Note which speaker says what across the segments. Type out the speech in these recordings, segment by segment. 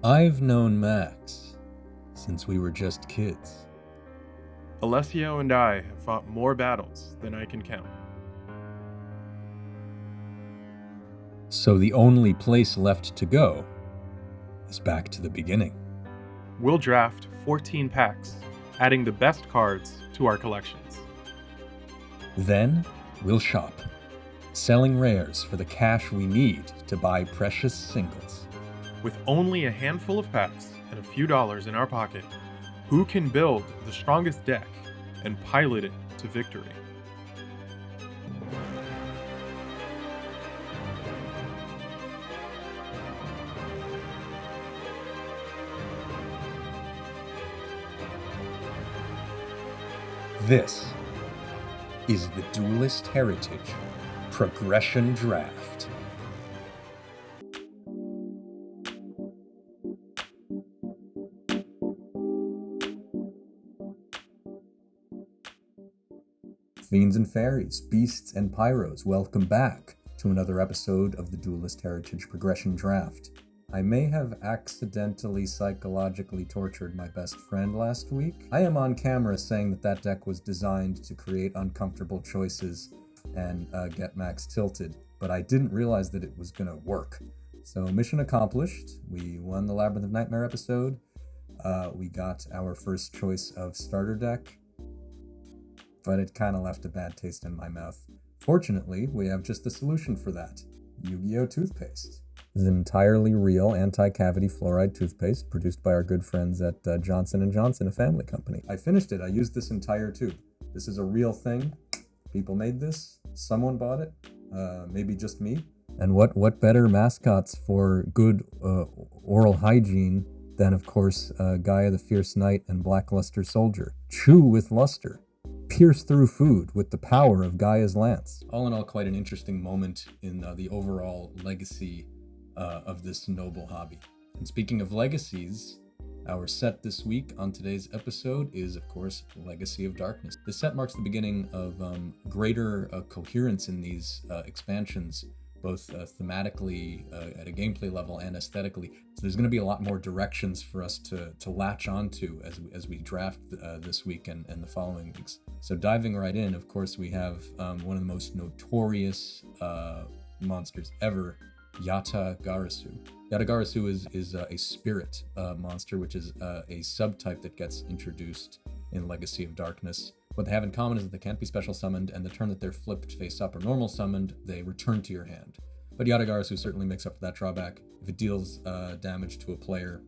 Speaker 1: I've known Max since we were just kids.
Speaker 2: Alessio and I have fought more battles than I can count.
Speaker 1: So the only place left to go is back to the beginning.
Speaker 2: We'll draft 14 packs, adding the best cards to our collections.
Speaker 1: Then we'll shop, selling rares for the cash we need to buy precious singles.
Speaker 2: With only a handful of packs and a few dollars in our pocket, who can build the strongest deck and pilot it to victory?
Speaker 1: This is the Duelist Heritage Progression Draft. Fiends and fairies, beasts and pyros, welcome back to another episode of the Duelist Heritage Progression Draft. I may have accidentally psychologically tortured my best friend last week. I am on camera saying that deck was designed to create uncomfortable choices and get Max tilted, but I didn't realize that it was gonna work. So mission accomplished. We won the Labyrinth of Nightmare episode. We got our first choice of starter deck, but it kind of left a bad taste in my mouth. Fortunately, we have just the solution for that. Yu-Gi-Oh! Toothpaste. This is an entirely real anti-cavity fluoride toothpaste produced by our good friends at Johnson & Johnson, a family company. I finished it. I used this entire tube. This is a real thing. People made this. Someone bought it. Maybe just me. And what better mascots for good oral hygiene than, of course, Gaia the Fierce Knight and Blackluster Soldier. Chew with luster. Pierce through food with the power of Gaia's lance. All in all, quite an interesting moment in the overall legacy of this noble hobby. And speaking of legacies, our set this week on today's episode is, of course, Legacy of Darkness. This set marks the beginning of greater coherence in these expansions, both thematically at a gameplay level and aesthetically. So there's going to be a lot more directions for us to latch onto as we draft this week and the following weeks. So diving right in, of course, we have one of the most notorious monsters ever, Yata-Garasu. Yata-Garasu is a spirit monster, which is a subtype that gets introduced in Legacy of Darkness. What they have in common is that they can't be special summoned, and the turn that they're flipped face up or normal summoned, they return to your hand. But Yata-Garasu certainly makes up for that drawback. If it deals damage to a player,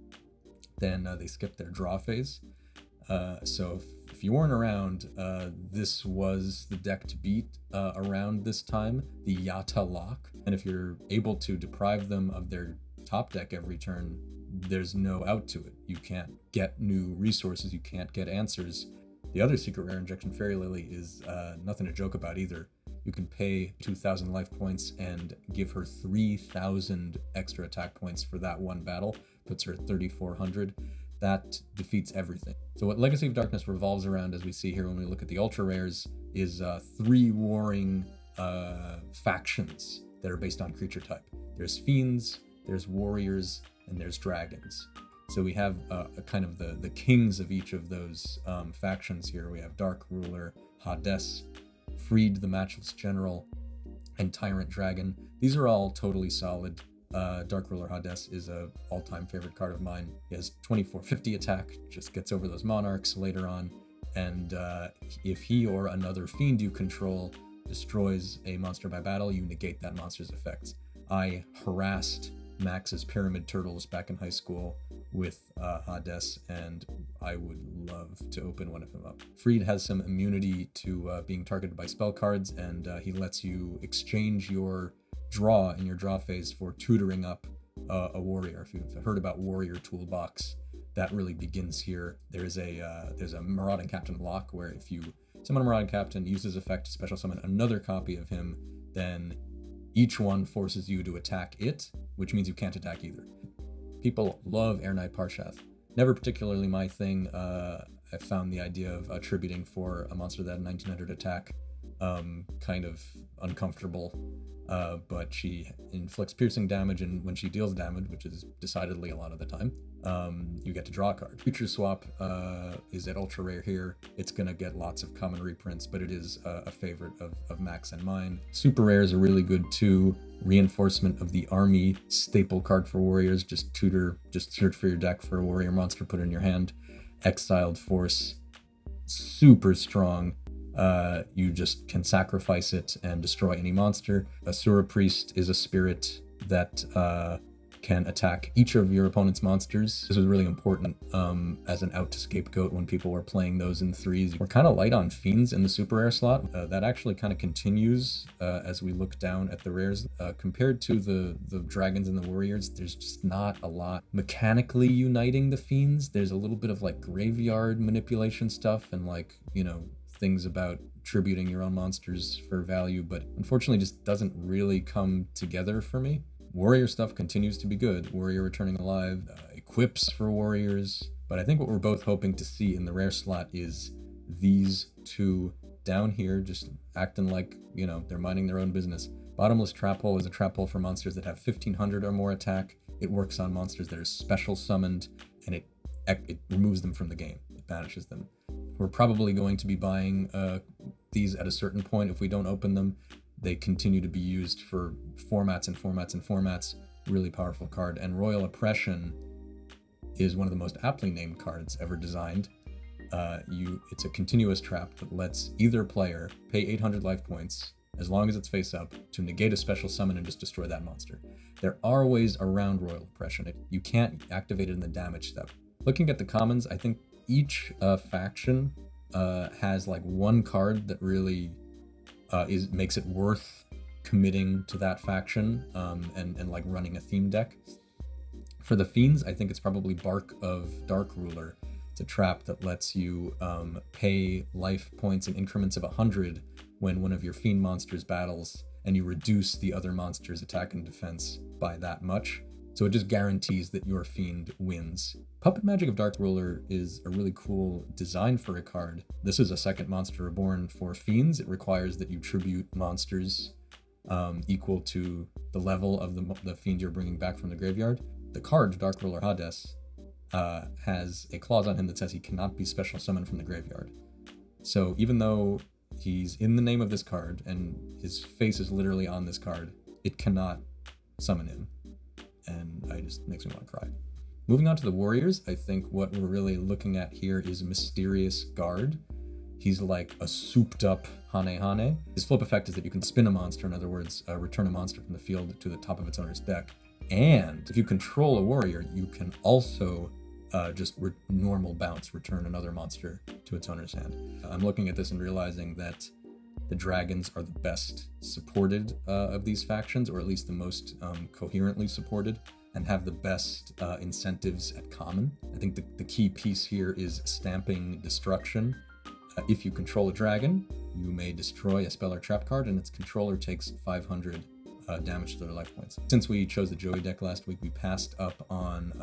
Speaker 1: then they skip their draw phase. So if you weren't around, this was the deck to beat around this time, the Yata Lock. And if you're able to deprive them of their top deck every turn, there's no out to it. You can't get new resources, you can't get answers. The other secret rare injection, Fairy Lily, is nothing to joke about either. You can pay 2,000 life points and give her 3,000 extra attack points for that one battle, puts her at 3,400. That defeats everything. So what Legacy of Darkness revolves around, as we see here when we look at the ultra rares, is three warring factions that are based on creature type. There's fiends, there's warriors, and there's dragons. So we have kind of the kings of each of those factions here. We have Dark Ruler, Hades, Freed the Matchless General, and Tyrant Dragon. These are all totally solid. Dark Ruler Hades is a all-time favorite card of mine. He has 2450 attack, just gets over those monarchs later on, and if he or another fiend you control destroys a monster by battle, you negate that monster's effects. I harassed Max's Pyramid Turtles back in high school with Hades, and I would love to open one of them up. Freed has some immunity to being targeted by spell cards, and he lets you exchange your draw in your draw phase for tutoring up a warrior. If you've heard about Warrior Toolbox, that really begins here. There's a Marauding Captain lock where if you summon a Marauding Captain, use his effect to special summon another copy of him, then each one forces you to attack it, which means you can't attack either. People love Air Knight Parshath. Never particularly my thing. I found the idea of attributing for a monster that had 1900 attack kind of uncomfortable. But she inflicts piercing damage, and when she deals damage, which is decidedly a lot of the time, you get to draw a card. Future Swap is at ultra rare here. It's gonna get lots of common reprints, but it is a favorite of Max and mine. Super rares are really good too. Reinforcement of the Army, staple card for warriors. Just search for your deck for a warrior monster, put it in your hand. Exiled Force, super strong. You just can sacrifice it and destroy any monster. Asura Priest is a spirit that can attack each of your opponent's monsters. This was really important as an out to scapegoat when people were playing those in threes. We're kind of light on Fiends in the super rare slot. That actually kind of continues as we look down at the rares. Compared to the dragons and the warriors, there's just not a lot mechanically uniting the Fiends. There's a little bit of like graveyard manipulation stuff and like, you know, things about tributing your own monsters for value, but unfortunately just doesn't really come together for me. Warrior stuff continues to be good. Warrior Returning Alive, equips for warriors, but I think what we're both hoping to see in the rare slot is these two down here just acting like, you know, they're minding their own business. Bottomless Trap Hole is a trap hole for monsters that have 1500 or more attack. It works on monsters that are special summoned, and it removes them from the game. It banishes them. We're probably going to be buying these at a certain point if we don't open them. They continue to be used for formats and formats and formats. Really powerful card. And Royal Oppression is one of the most aptly named cards ever designed. It's a continuous trap that lets either player pay 800 life points, as long as it's face up, to negate a special summon and just destroy that monster. There are ways around Royal Oppression. You can't activate it in the damage step. Looking at the commons, I think each faction has like one card that really makes it worth committing to that faction and like running a theme deck. For the Fiends, I think it's probably Bark of Dark Ruler. It's a trap that lets you pay life points in increments of 100 when one of your Fiend monsters battles, and you reduce the other monster's attack and defense by that much. So it just guarantees that your Fiend wins. Puppet Magic of Dark Ruler is a really cool design for a card. This is a second monster reborn for Fiends. It requires that you tribute monsters equal to the level of the Fiend you're bringing back from the graveyard. The card, Dark Ruler Hades, has a clause on him that says he cannot be special summoned from the graveyard. So even though he's in the name of this card and his face is literally on this card, it cannot summon him. And it just makes me want to cry. Moving on to the warriors, I think what we're really looking at here is Mysterious Guard. He's like a souped up Hane Hane. His flip effect is that you can spin a monster, in other words, return a monster from the field to the top of its owner's deck. And if you control a warrior, you can also normal bounce, return another monster to its owner's hand. I'm looking at this and realizing that the dragons are the best supported of these factions, or at least the most coherently supported, and have the best incentives at common. I think the key piece here is Stamping Destruction. If you control a dragon, you may destroy a spell or trap card, and its controller takes 500 damage to their life points. Since we chose the Joey deck last week, we passed up on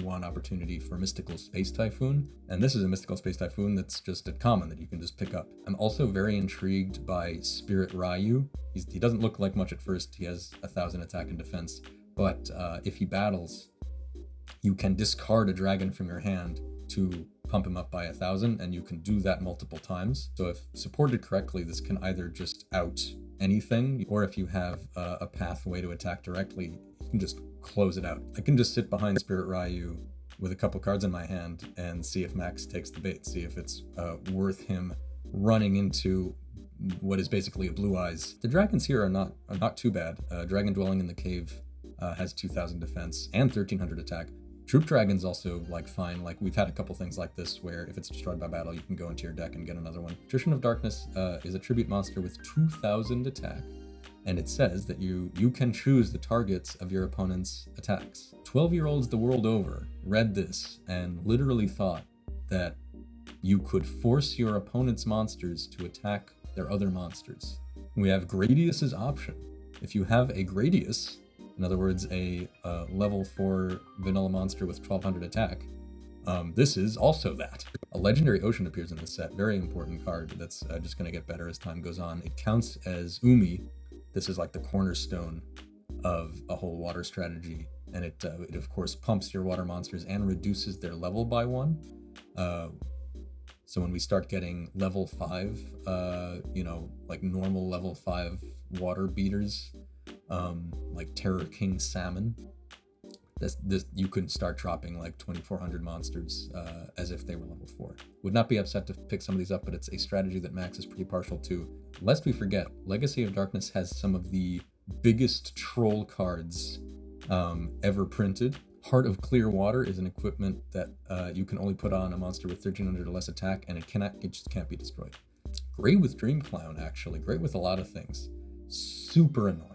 Speaker 1: one opportunity for Mystical Space Typhoon, and this is a Mystical Space Typhoon that's just at common that you can just pick up. I'm also very intrigued by Spirit Ryu. He doesn't look like much at first. He has 1000 attack and defense, but if he battles, you can discard a dragon from your hand to pump him up by 1000, and you can do that multiple times. So if supported correctly, this can either just out anything, or if you have a pathway to attack directly, you can just close it out. I can just sit behind Spirit Ryu with a couple cards in my hand and see if Max takes the bait, see if it's worth him running into what is basically a Blue Eyes. The dragons here are not too bad. Dragon Dwelling in the Cave has 2000 defense and 1300 attack. Troop Dragon's also fine. We've had a couple things like this where if it's destroyed by battle, you can go into your deck and get another one. Attrition of Darkness is a tribute monster with 2000 attack, and it says that you can choose the targets of your opponent's attacks. 12-year-olds the world over read this and literally thought that you could force your opponent's monsters to attack their other monsters. We have Gradius's option. If you have a Gradius, in other words, a level 4 vanilla monster with 1200 attack, This is also that. A legendary ocean appears in this set. Very important card that's just going to get better as time goes on. It counts as Umi. This is like the cornerstone of a whole water strategy, and it of course pumps your water monsters and reduces their level by 1. So when we start getting level 5, like normal level 5 water beaters, like Terror King Salmon, this you could start dropping like 2,400 monsters as if they were level 4. Would not be upset to pick some of these up, but it's a strategy that Max is pretty partial to. Lest we forget, Legacy of Darkness has some of the biggest troll cards ever printed. Heart of Clear Water is an equipment that you can only put on a monster with 1,300 or less attack, and it just can't be destroyed. Great with Dream Clown, actually. Great with a lot of things. Super annoying.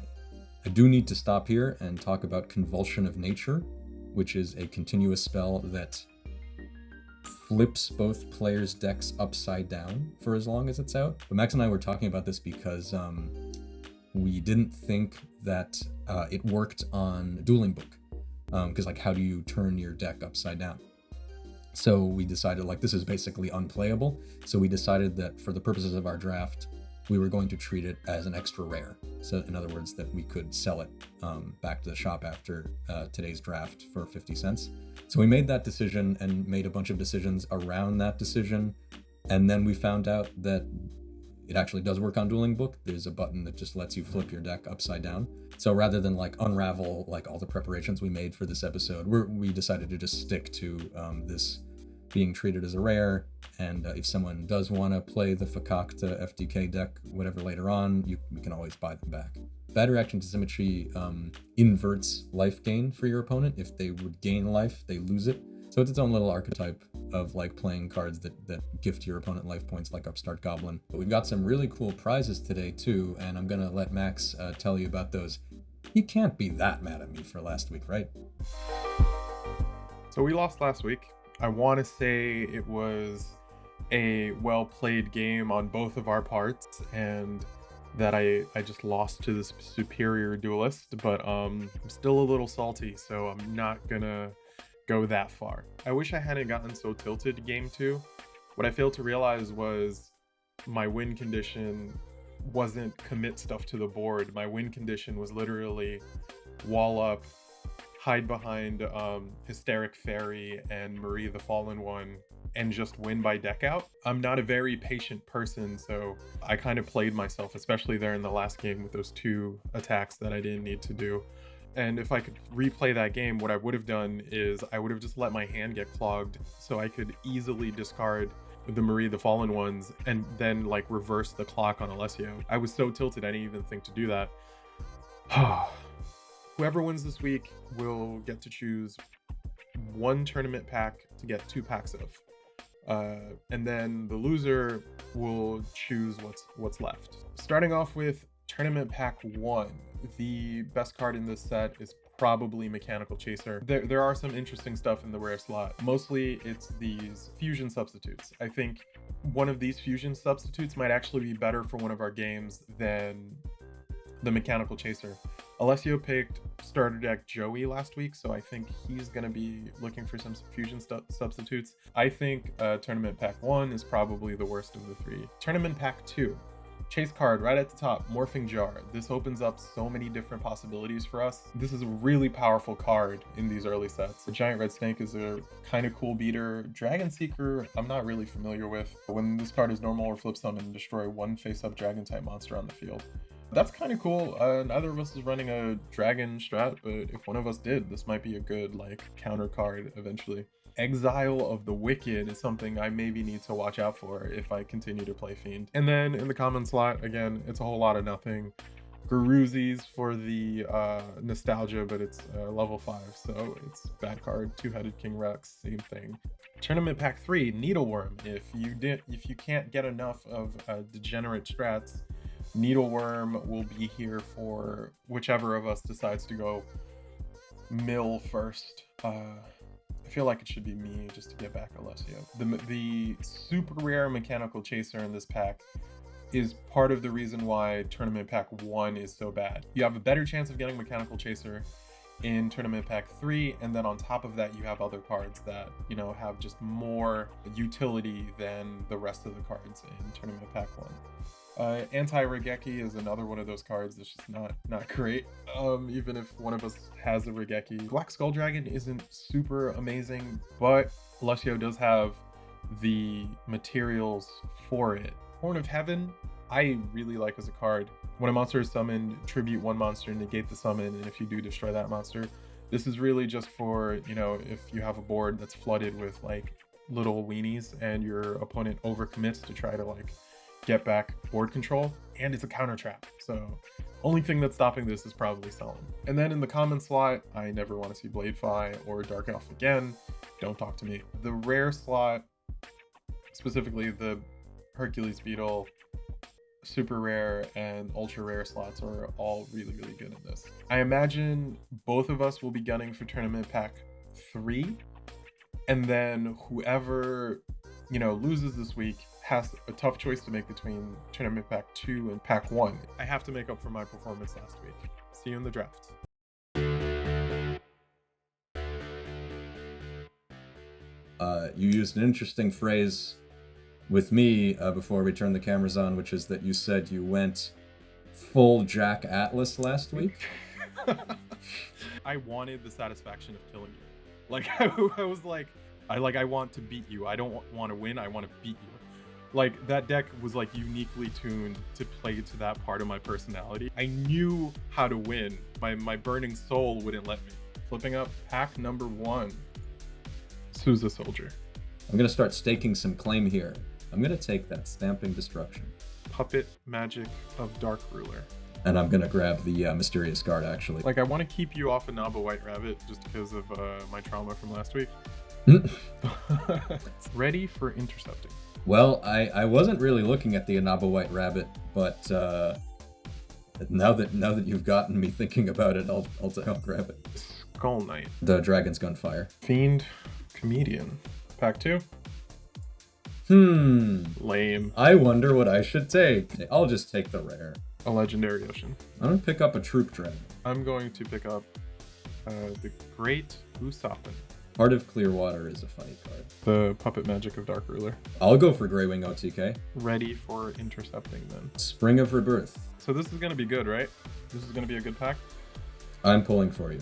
Speaker 1: I do need to stop here and talk about Convulsion of Nature, which is a continuous spell that flips both players' decks upside down for as long as it's out. But Max and I were talking about this because we didn't think that it worked on Dueling Book. Because like, how do you turn your deck upside down? So we decided like this is basically unplayable. So we decided that for the purposes of our draft, we were going to treat it as an extra rare. So in other words, that we could sell it back to the shop after today's draft for 50 cents. So we made that decision and made a bunch of decisions around that decision. And then we found out that it actually does work on Dueling Book. There's a button that just lets you flip your deck upside down. So rather than like unravel like all the preparations we made for this episode, we decided to just stick to this being treated as a rare. And if someone does want to play the Fakakta FDK deck, whatever later on, we can always buy them back. Bad Reaction to Symmetry inverts life gain for your opponent. If they would gain life, they lose it. So it's its own little archetype of like playing cards that gift your opponent life points, like Upstart Goblin. But we've got some really cool prizes today too, and I'm gonna let Max tell you about those. He can't be that mad at me for last week, right?
Speaker 2: So we lost last week. I want to say it was a well-played game on both of our parts, and that I just lost to this superior duelist, but I'm still a little salty, so I'm not gonna go that far. I wish I hadn't gotten so tilted game 2. What I failed to realize was my win condition wasn't commit stuff to the board. My win condition was literally wall up, hide behind Hysteric Fairy and Marie the Fallen One, and just win by deck out. I'm not a very patient person, so I kind of played myself, especially there in the last game with those 2 attacks that I didn't need to do. And if I could replay that game, what I would have done is I would have just let my hand get clogged so I could easily discard the Marie the Fallen Ones and then like reverse the clock on Alessio. I was so tilted I didn't even think to do that. Whoever wins this week will get to choose 1 tournament pack to get 2 packs of. And then the loser will choose what's left. Starting off with Tournament Pack 1. The best card in this set is probably Mechanical Chaser. There are some interesting stuff in the rare slot. Mostly it's these fusion substitutes. I think one of these fusion substitutes might actually be better for one of our games than the Mechanical Chaser. Alessio picked starter deck Joey last week, so I think he's going to be looking for some fusion substitutes. I think Tournament Pack 1 is probably the worst of the 3. Tournament Pack 2. Chase card right at the top, Morphing Jar. This opens up so many different possibilities for us. This is a really powerful card in these early sets. The Giant Red Snake is a kind of cool beater. Dragon Seeker, I'm not really familiar with. When this card is normal or flip summon, destroy 1 face-up dragon type monster on the field. That's kind of cool. Neither of us is running a dragon strat, but if one of us did, this might be a good like counter card eventually. Exile of the Wicked is something I maybe need to watch out for if I continue to play Fiend. And then in the common slot, again, it's a whole lot of nothing. Garuzzi's for the nostalgia, but it's level 5, so it's bad card. 2-headed King Rex, same thing. Tournament Pack 3, Needleworm. If you can't get enough of degenerate strats, Needleworm will be here for whichever of us decides to go mill first. I feel like it should be me just to get back Alessio. The super rare Mechanical Chaser in this pack is part of the reason why Tournament Pack 1 is so bad. You have a better chance of getting Mechanical Chaser in Tournament Pack 3, and then on top of that you have other cards that, you know, have just more utility than the rest of the cards in Tournament Pack 1. Anti-Regeki is another one of those cards that's just not great, even if one of us has a Regeki. Black Skull Dragon isn't super amazing, but Alessio does have the materials for it. Horn of Heaven, I really like as a card. When a monster is summoned, tribute one monster, negate the summon, and if you do, destroy that monster. This is really just for, you know, if you have a board that's flooded with like little weenies and your opponent overcommits to try to like get back board control, and it's a counter trap. So only thing that's stopping this is probably Solemn. And then in the common slot, I never want to see Bladefly or Dark Elf again. Don't talk to me. The rare slot, specifically the Hercules Beetle, super rare and ultra rare slots are all really good in this. I imagine both of us will be gunning for Tournament Pack 3, and then whoever, you know, loses this week has a tough choice to make between Tournament Pack 2 and Pack 1. I have to make up for my performance last week. See you in the draft.
Speaker 1: You used an interesting phrase with me before we turned the cameras on, which is that you said you went full Jack Atlas last week.
Speaker 2: I wanted the satisfaction of killing you. Like, I was like, I want to beat you. I don't want to win, I want to beat you. Like, that deck was like uniquely tuned to play to that part of my personality. I knew how to win. My burning soul wouldn't let me. Flipping up pack number 1. Sousa Soldier.
Speaker 1: I'm gonna start staking some claim here. I'm gonna take that Stamping Destruction.
Speaker 2: Puppet Magic of Dark Ruler.
Speaker 1: And I'm gonna grab the Mysterious Guard, actually.
Speaker 2: Like, I want to keep you off a Naba White Rabbit just because of my trauma from last week. Ready for intercepting.
Speaker 1: Well, I wasn't really looking at the Inaba White Rabbit, but now that you've gotten me thinking about it, I'll grab it.
Speaker 2: Skull Knight.
Speaker 1: The Dragon's Gunfire.
Speaker 2: Fiend Comedian. Pack 2. Lame.
Speaker 1: I wonder what I should take. I'll just take the rare.
Speaker 2: A Legendary Ocean.
Speaker 1: I'm gonna pick up a Troop Dragon.
Speaker 2: I'm going to pick up the Great Usoppin.
Speaker 1: Heart of Clearwater is a funny card.
Speaker 2: The Puppet Magic of Dark Ruler.
Speaker 1: I'll go for Greywing OTK.
Speaker 2: Ready for intercepting then.
Speaker 1: Spring of Rebirth.
Speaker 2: So this is gonna be good, right? This is gonna be a good pack.
Speaker 1: I'm pulling for you.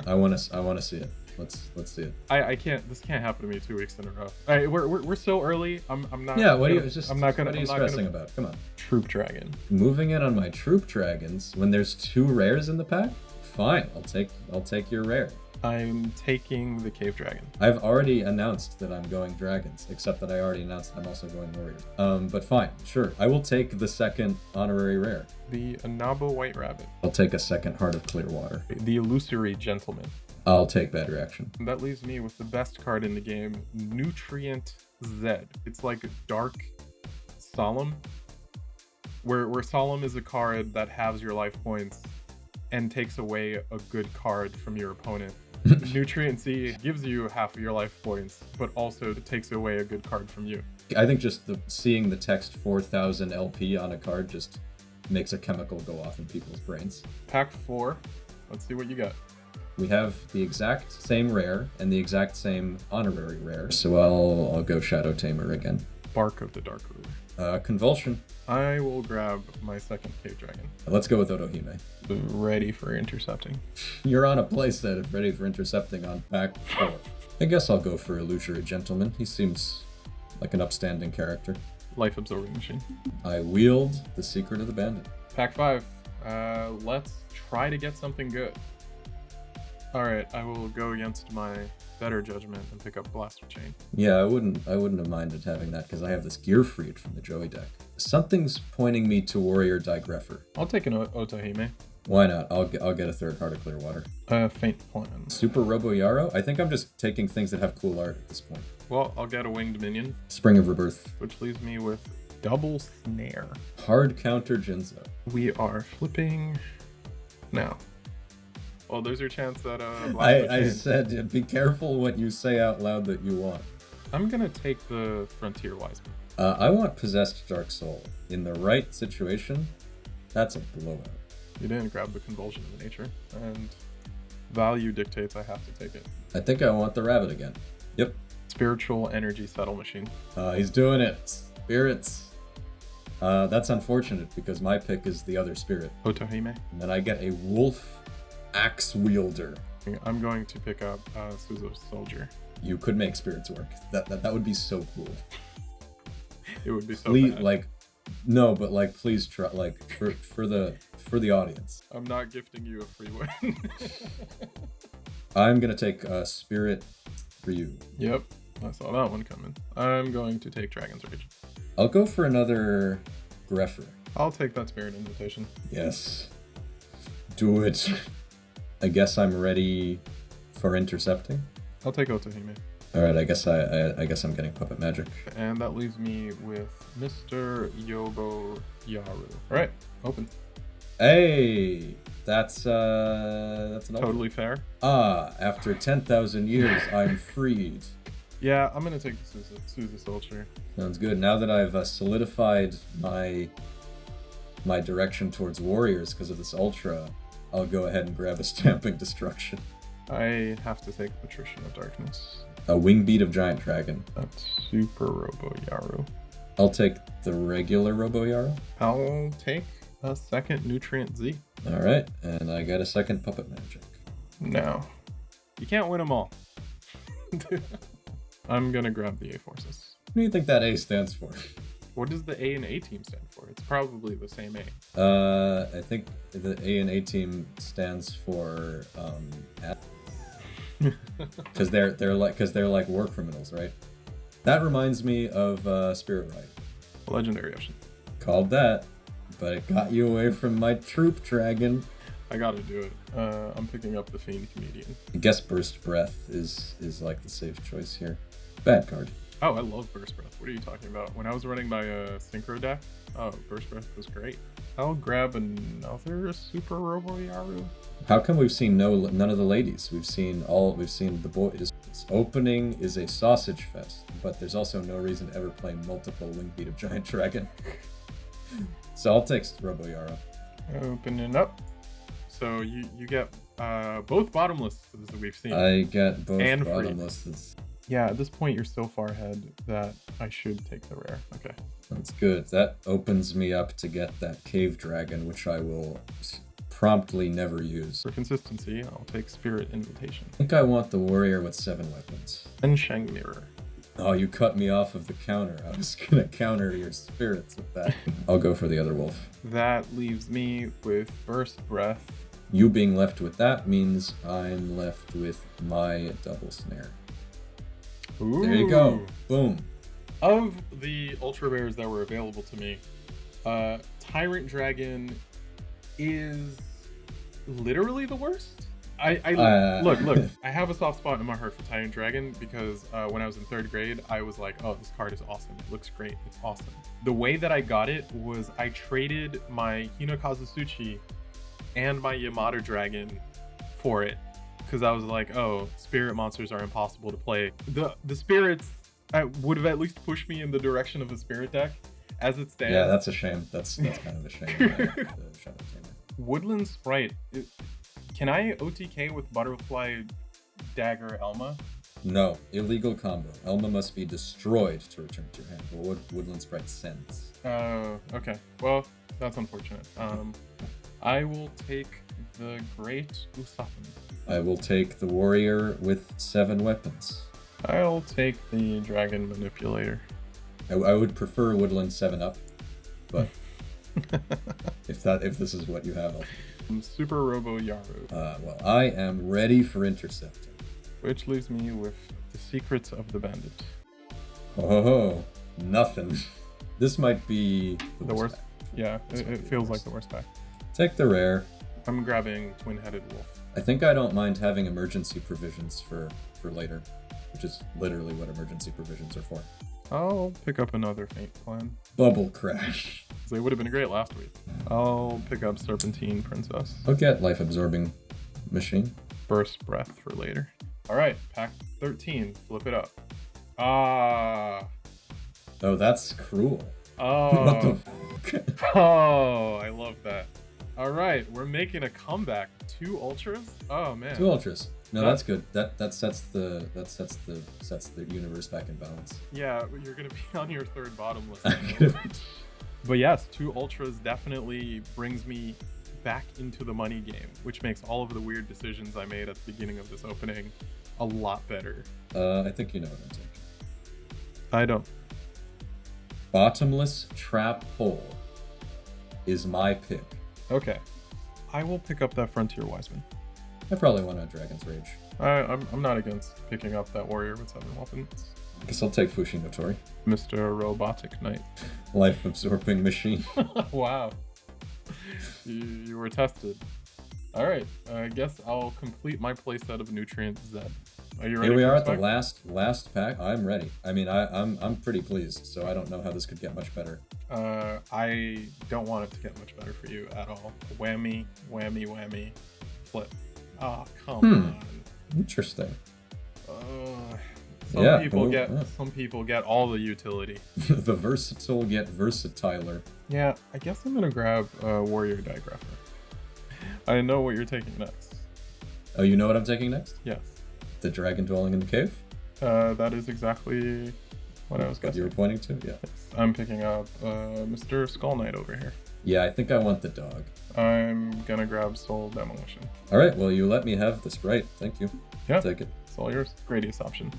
Speaker 1: I wanna see it. Let's see it.
Speaker 2: I can't. This can't happen to me 2 weeks in a row. All right, we're so early. I'm not.
Speaker 1: Yeah. What are you stressing about? Come on.
Speaker 2: Troop Dragon.
Speaker 1: Moving in on my Troop Dragons when there's 2 rares in the pack. Fine. I'll take your rare.
Speaker 2: I'm taking the Cave Dragon.
Speaker 1: I've already announced that I'm going Dragons, except that I already announced that I'm also going Warrior. But fine, sure. I will take the second honorary rare.
Speaker 2: The Inaba White Rabbit.
Speaker 1: I'll take a second Heart of Clearwater.
Speaker 2: The Illusory Gentleman.
Speaker 1: I'll take Bad Reaction.
Speaker 2: That leaves me with the best card in the game, Nutrient Z. It's like Dark Solemn, where Solemn is a card that halves your life points and takes away a good card from your opponent. Nutrient Z gives you half of your life points, but also takes away a good card from you.
Speaker 1: I think just seeing the text 4000 LP on a card just makes a chemical go off in people's brains.
Speaker 2: Pack 4. Let's see what you got.
Speaker 1: We have the exact same rare and the exact same honorary rare, so I'll go Shadow Tamer again.
Speaker 2: Bark of the Dark Ruler.
Speaker 1: Convulsion.
Speaker 2: I will grab my second Cave Dragon.
Speaker 1: Let's go with Otohime.
Speaker 2: Ready for intercepting.
Speaker 1: You're on a playset of ready for intercepting on pack 4. I guess I'll go for Illusory Gentleman. He seems like an upstanding character.
Speaker 2: Life Absorbing Machine.
Speaker 1: I wield the Secret of the Bandit.
Speaker 2: Pack 5. Let's try to get something good. Alright, I will go against my better judgment and pick up Blaster Chain.
Speaker 1: Yeah, I wouldn't have minded having that because I have this Gear Freed from the Joey deck. Something's pointing me to Warrior Digreffer.
Speaker 2: I'll take an Otohime.
Speaker 1: Why not? I'll get a third Heart of Clearwater.
Speaker 2: Faint Plan.
Speaker 1: Super Robo Yarrow? I think I'm just taking things that have cool art at this point.
Speaker 2: Well, I'll get a Winged Minion.
Speaker 1: Spring of Rebirth.
Speaker 2: Which leaves me with Double Snare.
Speaker 1: Hard Counter Jinzo.
Speaker 2: We are flipping now. Well, there's your chance that
Speaker 1: I said be careful what you say out loud that you want.
Speaker 2: I'm gonna take the Frontier Wiseman.
Speaker 1: I want Possessed Dark Soul. In the right situation, that's a blowout.
Speaker 2: You didn't grab the Convulsion of Nature, and Value dictates I have to take it.
Speaker 1: I think I want the rabbit again. Yep.
Speaker 2: Spiritual energy settle machine.
Speaker 1: He's doing it. Spirits. That's unfortunate because my pick is the other spirit.
Speaker 2: Otohime.
Speaker 1: And then I get a wolf axe wielder.
Speaker 2: I'm going to pick up Suzo soldier.
Speaker 1: You could make spirits work. That would be so cool.
Speaker 2: It would be so
Speaker 1: please,
Speaker 2: bad.
Speaker 1: like, no, but like, please try, like, for the audience.
Speaker 2: I'm not gifting you a free win.
Speaker 1: I'm gonna take Spirit Ryu.
Speaker 2: Yep, I saw that one coming. I'm going to take Dragon's Rage.
Speaker 1: I'll go for another Greffer.
Speaker 2: I'll take that Spirit Invitation.
Speaker 1: Yes. Do it. I guess I'm ready for intercepting.
Speaker 2: I'll take Otohime.
Speaker 1: All right, I guess I'm getting Puppet Magic.
Speaker 2: And that leaves me with Mr. Yobo Yaru. All right, open.
Speaker 1: Hey, that's an
Speaker 2: Totally fair.
Speaker 1: After 10,000 years, I'm freed.
Speaker 2: Yeah, I'm gonna take the Suzu Soldier.
Speaker 1: Sounds good. Now that I've solidified my direction towards warriors because of this ultra, I'll go ahead and grab a Stamping Destruction.
Speaker 2: I have to take Patrician of Darkness.
Speaker 1: A Wing Beat of Giant Dragon.
Speaker 2: That's Super Robo Yaru.
Speaker 1: I'll take the regular Robo Yaro.
Speaker 2: I'll take a second Nutrient Z.
Speaker 1: All right, and I got a second Puppet Magic.
Speaker 2: No. You can't win them all. I'm gonna grab the A forces.
Speaker 1: What do you think that A stands for?
Speaker 2: What does the A and A team stand for? It's probably the same A.
Speaker 1: I think the A and A team stands for because they're like war criminals, right? That reminds me of Spirit Ride.
Speaker 2: Legendary Ocean.
Speaker 1: Called that, but it got you away from my troop dragon.
Speaker 2: I gotta do it. I'm picking up the Fiend Comedian.
Speaker 1: I guess Burst Breath is like the safe choice here. Bad card.
Speaker 2: Oh, I love Burst Breath. What are you talking about? When I was running my Synchro deck, Burst Breath was great. I'll grab another Super Robo Yaru.
Speaker 1: How come we've seen none of the ladies? We've seen the boys. This opening is a sausage fest, but there's also no reason to ever play multiple Wing Beat of Giant Dragon. So I'll take Robo Yaro.
Speaker 2: Opening up. So you get both bottomlesses that we've seen.
Speaker 1: I get both
Speaker 2: and
Speaker 1: bottomlesses.
Speaker 2: Yeah, at this point you're so far ahead that I should take the rare. Okay.
Speaker 1: That's good. That opens me up to get that Cave Dragon, which I will promptly never use.
Speaker 2: For consistency, I'll take Spirit Invitation.
Speaker 1: I think I want the warrior with 7 weapons.
Speaker 2: And Shang Mirror.
Speaker 1: Oh, you cut me off of the counter. I was gonna counter your spirits with that. I'll go for the other wolf.
Speaker 2: That leaves me with Burst Breath.
Speaker 1: You being left with that means I'm left with my double snare.
Speaker 2: Ooh.
Speaker 1: There you go. Boom.
Speaker 2: Of the Ultra Rares that were available to me, Tyrant Dragon is literally the worst. Look, I have a soft spot in my heart for Tyrant Dragon because when I was in 3rd grade, I was like, oh, this card is awesome. It looks great. It's awesome. The way that I got it was I traded my Hinokazu Tsuchi and my Yamato Dragon for it because I was like, oh, spirit monsters are impossible to play. The spirits would have at least pushed me in the direction of the spirit deck as it stands.
Speaker 1: Yeah, that's a shame. That's kind of a shame.
Speaker 2: Woodland Sprite. Can I OTK with Butterfly Dagger Elma?
Speaker 1: No, illegal combo. Elma must be destroyed to return to your hand. But Woodland Sprite sends.
Speaker 2: Okay. Well, that's unfortunate. I will take the Great Usapan.
Speaker 1: I will take the warrior with 7 weapons.
Speaker 2: I'll take the Dragon Manipulator.
Speaker 1: I would prefer Woodland 7-up, but if this is what you have, I'll...
Speaker 2: Super Robo Yaru.
Speaker 1: Well, I am ready for intercepting.
Speaker 2: Which leaves me with the Secrets of the Bandit.
Speaker 1: Oh, nothing. This might be
Speaker 2: the worst. Yeah, it feels like the worst pack.
Speaker 1: Take the rare.
Speaker 2: I'm grabbing Twin-Headed Wolf.
Speaker 1: I think I don't mind having emergency provisions for later, which is literally what emergency provisions are for.
Speaker 2: I'll pick up another Faint Plan.
Speaker 1: Bubble Crash.
Speaker 2: They would have been great last week. I'll pick up Serpentine Princess.
Speaker 1: I'll get Life Absorbing Machine.
Speaker 2: Burst Breath for later. Alright, pack 13. Flip it up. Ah.
Speaker 1: Oh, that's cruel.
Speaker 2: Oh.
Speaker 1: What the fuck?
Speaker 2: Oh, I love that. All right, we're making a comeback. 2 ultras? Oh man.
Speaker 1: 2 ultras. No, that's good. That sets the universe back in balance.
Speaker 2: Yeah, you're gonna be on your 3rd bottomless. But yes, 2 ultras definitely brings me back into the money game, which makes all of the weird decisions I made at the beginning of this opening a lot better.
Speaker 1: I think you know what I'm taking.
Speaker 2: I don't.
Speaker 1: Bottomless trap hole is my pick.
Speaker 2: Okay. I will pick up that Frontier Wiseman.
Speaker 1: I probably want a Dragon's Rage.
Speaker 2: I'm not against picking up that Warrior with 7 weapons.
Speaker 1: I guess I'll take Fushinotori.
Speaker 2: Mr. Robotic Knight.
Speaker 1: Life-absorbing machine.
Speaker 2: Wow. You were tested. All right. I guess I'll complete my playset of Nutrient Z. Are you ready?
Speaker 1: Here we are at the last pack. I'm ready. I mean, I'm pretty pleased, so I don't know how this could get much better.
Speaker 2: I don't want it to get much better for you at all. Whammy, whammy, whammy, flip. Oh, come on.
Speaker 1: Interesting.
Speaker 2: Some people get all the utility.
Speaker 1: The versatile get versatiler.
Speaker 2: Yeah, I guess I'm gonna grab Warrior Digrapher. I know what you're taking next.
Speaker 1: Oh, you know what I'm taking next?
Speaker 2: Yes.
Speaker 1: The dragon dwelling in the cave?
Speaker 2: That is exactly what I was guessing.
Speaker 1: You were pointing to? Yeah.
Speaker 2: Yes. I'm picking up Mr. Skull Knight over here.
Speaker 1: Yeah, I think I want the dog.
Speaker 2: I'm gonna grab Soul Demolition.
Speaker 1: All right, well, you let me have this right. Thank you.
Speaker 2: Yeah.
Speaker 1: I'll take it.
Speaker 2: It's all yours. Gradius option.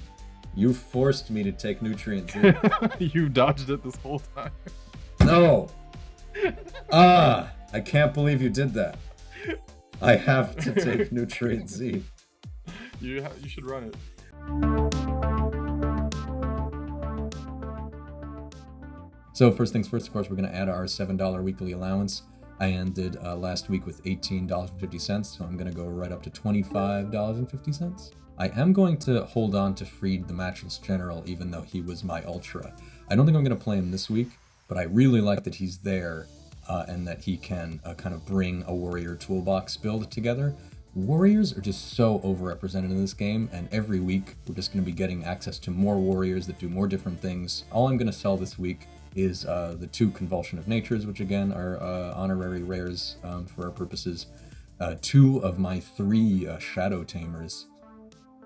Speaker 1: You forced me to take Nutrient Z.
Speaker 2: You dodged it this whole time.
Speaker 1: No! I can't believe you did that. I have to take Nutrient Z.
Speaker 2: You should run it.
Speaker 1: So first things first, of course, we're going to add our $7 weekly allowance. I ended last week with $18.50, so I'm going to go right up to $25.50. I am going to hold on to Freed the Matchless General, even though he was my Ultra. I don't think I'm going to play him this week, but I really like that he's there and that he can kind of bring a Warrior toolbox build together. Warriors are just so overrepresented in this game, and every week we're just going to be getting access to more Warriors that do more different things. All I'm going to sell this week is the 2 Convulsion of Natures, which again are honorary rares for our purposes, 2 of my 3 Shadow Tamers,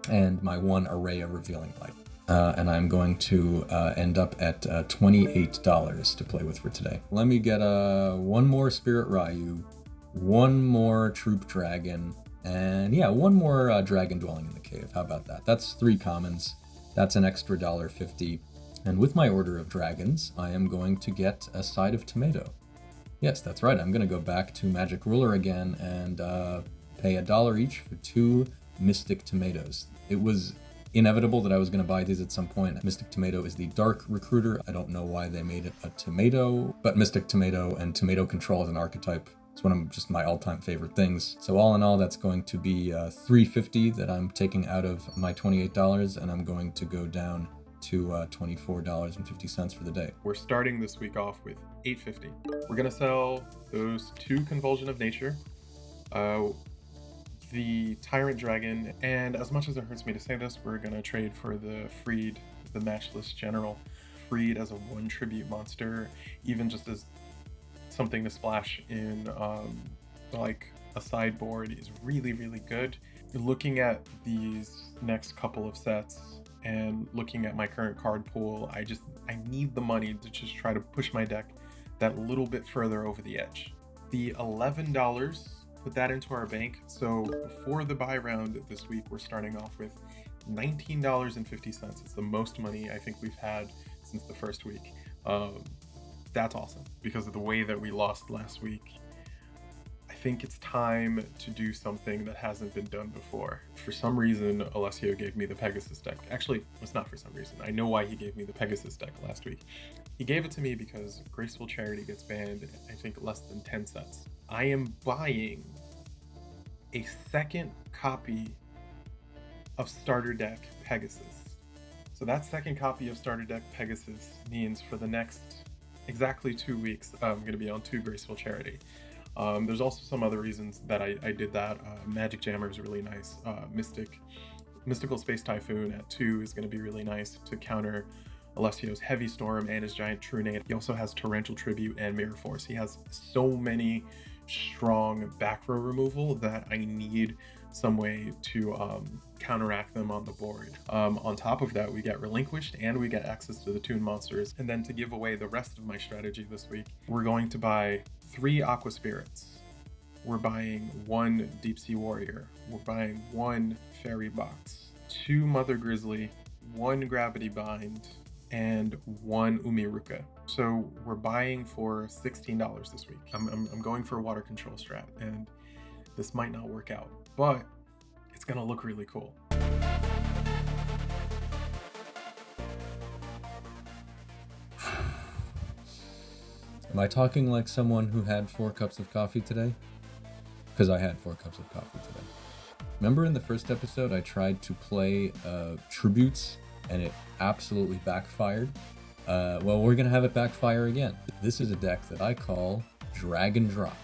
Speaker 1: and my 1 Array of Revealing Light. And I'm going to end up at $28 to play with for today. Let me get 1 more Spirit Ryu, 1 more Troop Dragon, and yeah, 1 more Dragon Dwelling in the Cave. How about that? That's 3 commons. That's an extra $1.50. And with my order of dragons, I am going to get a side of tomato. Yes, that's right. I'm going to go back to Magic Ruler again and pay $1 each for 2 Mystic Tomatoes. It was inevitable that I was going to buy these at some point. Mystic Tomato is the Dark Recruiter. I don't know why they made it a tomato, but Mystic Tomato and Tomato Control as an archetype is one of just my all-time favorite things. So all in all, that's going to be $3.50 that I'm taking out of my $28, and I'm going to go down to $24.50 for the day. We're starting this week off with $8.50. We're gonna sell those 2 Convulsion of Nature, the Tyrant Dragon, and as much as it hurts me to say this, we're gonna trade for the Freed, the Matchless General. Freed as a 1 tribute monster, even just as something to splash in like a sideboard, is really, really good. Looking at these next couple of sets, and looking at my current card pool, I need the money to just try to push my deck that little bit further over the edge. The $11, put that into our bank. So before the buy round this week, we're starting off with $19.50. It's the most money I think we've had since the first week. That's awesome because of the way that we lost last week. I think it's time to do something that hasn't been done before. For some reason, Alessio gave me the Pegasus deck. Actually, it's not for some reason. I know why he gave me the Pegasus deck last week. He gave it to me because Graceful Charity gets banned, I think, less than 10 sets. I am buying a 2nd copy of Starter Deck Pegasus. So that 2nd copy of Starter Deck Pegasus means for the next exactly 2 weeks, I'm going to be on 2 Graceful Charity. There's also some other reasons that I did that. Magic Jammer is really nice. Mystical Space Typhoon at 2 is going to be really nice to counter Alessio's Heavy Storm and his Giant Trunade. He also has Torrential Tribute and Mirror Force. He has so many
Speaker 2: strong back row removal that I need some way to counteract them on the board. On top of that, we get Relinquished and we get access to the Toon monsters. And then to give away the rest of my strategy this week, we're going to buy 3 Aqua Spirits. We're buying 1 Deep Sea Warrior. We're buying 1 Fairy Box, 2 Mother Grizzly, 1 Gravity Bind, and 1 Umiruka. So we're buying for $16 this week. I'm going for a water control strat, and this might not work out, but it's gonna look really cool.
Speaker 1: Am I talking like someone who had 4 cups of coffee today? Because I had 4 cups of coffee today. Remember in the first episode I tried to play Tributes and it absolutely backfired? Well, we're gonna have it backfire again. This is a deck that I call Drag and Drop.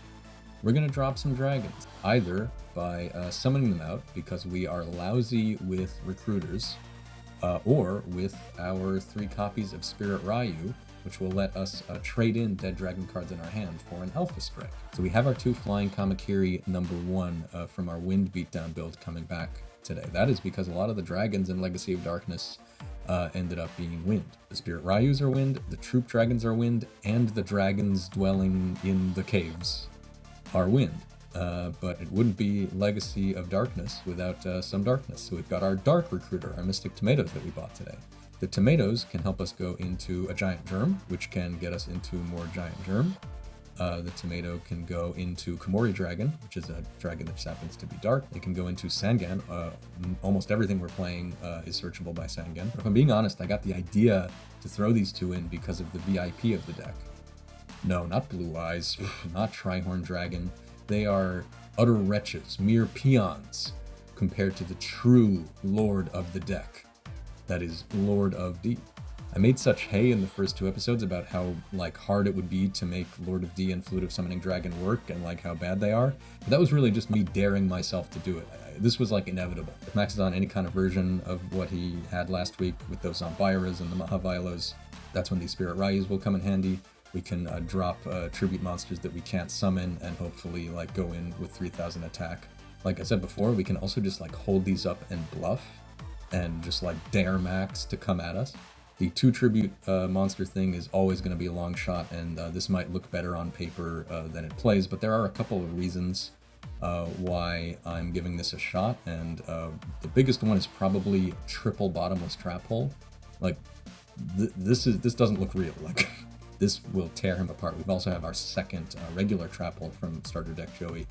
Speaker 1: We're gonna drop some dragons, either by summoning them out because we are lousy with recruiters, or with our 3 copies of Spirit Ryu, which will let us trade in dead dragon cards in our hand for an Alpha Strike. So we have our 2 Flying Kamakiri #1 from our Wind Beatdown build coming back today. That is because a lot of the dragons in Legacy of Darkness ended up being wind. The Spirit Ryus are wind, the Troop Dragons are wind, and the dragons dwelling in the caves are wind. But it wouldn't be Legacy of Darkness without some darkness. So we've got our Dark Recruiter, our Mystic Tomatoes that we bought today. The tomatoes can help us go into a Giant Germ, which can get us into more Giant Germ. The tomato can go into Komori Dragon, which is a dragon that just happens to be dark. It can go into Sangan. Almost everything we're playing is searchable by Sangan. If I'm being honest, I got the idea to throw these 2 in because of the VIP of the deck. No, not Blue Eyes, not Trihorn Dragon. They are utter wretches, mere peons, compared to the true lord of the deck. That is Lord of D. I made such hay in the first 2 episodes about how hard it would be to make Lord of D and Flute of Summoning Dragon work and how bad they are. But that was really just me daring myself to do it. This was inevitable. If Max is on any kind of version of what he had last week with those Zombiras and the Mahavailos, that's when these Spirit Ryus will come in handy. We can drop tribute monsters that we can't summon and hopefully go in with 3000 attack. Like I said before, we can also just hold these up and bluff and just dare Max to come at us. The 2 tribute monster thing is always going to be a long shot, and this might look better on paper than it plays, but there are a couple of reasons why I'm giving this a shot, and the biggest one is probably triple bottomless trap hole. This doesn't look real. This will tear him apart. We also have our second regular trap hole from starter deck Joey.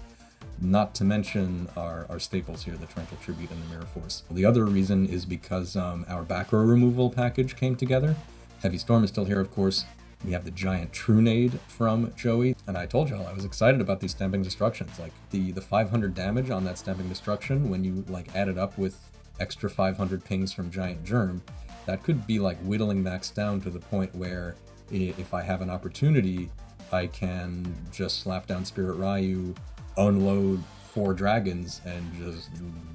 Speaker 1: Not to mention our staples here, the Torrential Tribute and the Mirror Force. The other reason is because our back row removal package came together. Heavy Storm is still here, of course. We have the giant Trunade from Joey, and I told y'all I was excited about these Stamping Destructions. The 500 damage on that Stamping Destruction, when you add it up with extra 500 pings from Giant Germ, that could be whittling Max down to the point where if I have an opportunity, I can just slap down Spirit Ryu, unload 4 dragons, and just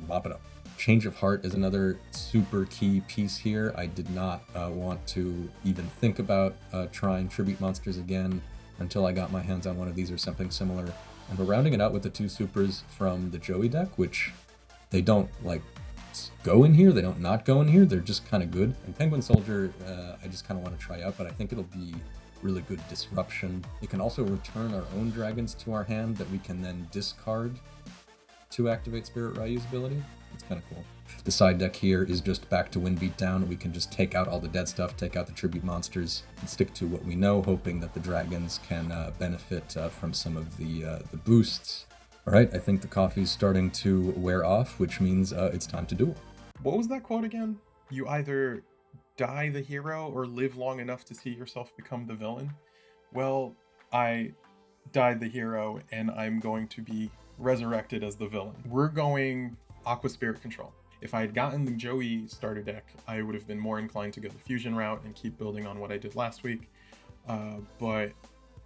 Speaker 1: mop it up. Change of Heart is another super key piece here. I did not want to even think about trying tribute monsters again until I got my hands on one of these or something similar. And we're rounding it out with the 2 supers from the Joey deck, which they don't go in here, they don't not go in here, they're just kind of good. And Penguin Soldier, I just kind of want to try out, but I think it'll be really good disruption. It can also return our own dragons to our hand that we can then discard to activate Spirit Ryu's ability. It's kind of cool. The side deck here is just back to Wind Beatdown. We can just take out all the dead stuff, take out the tribute monsters, and stick to what we know, hoping that the dragons can benefit from some of the boosts. All right, I think the coffee's starting to wear off, which means it's time to duel.
Speaker 2: What was that quote again? You either die the hero or live long enough to see yourself become the villain? Well, I died the hero and I'm going to be resurrected as the villain. We're going Aqua Spirit Control. If I had gotten the Joey starter deck, I would have been more inclined to go the fusion route and keep building on what I did last week. But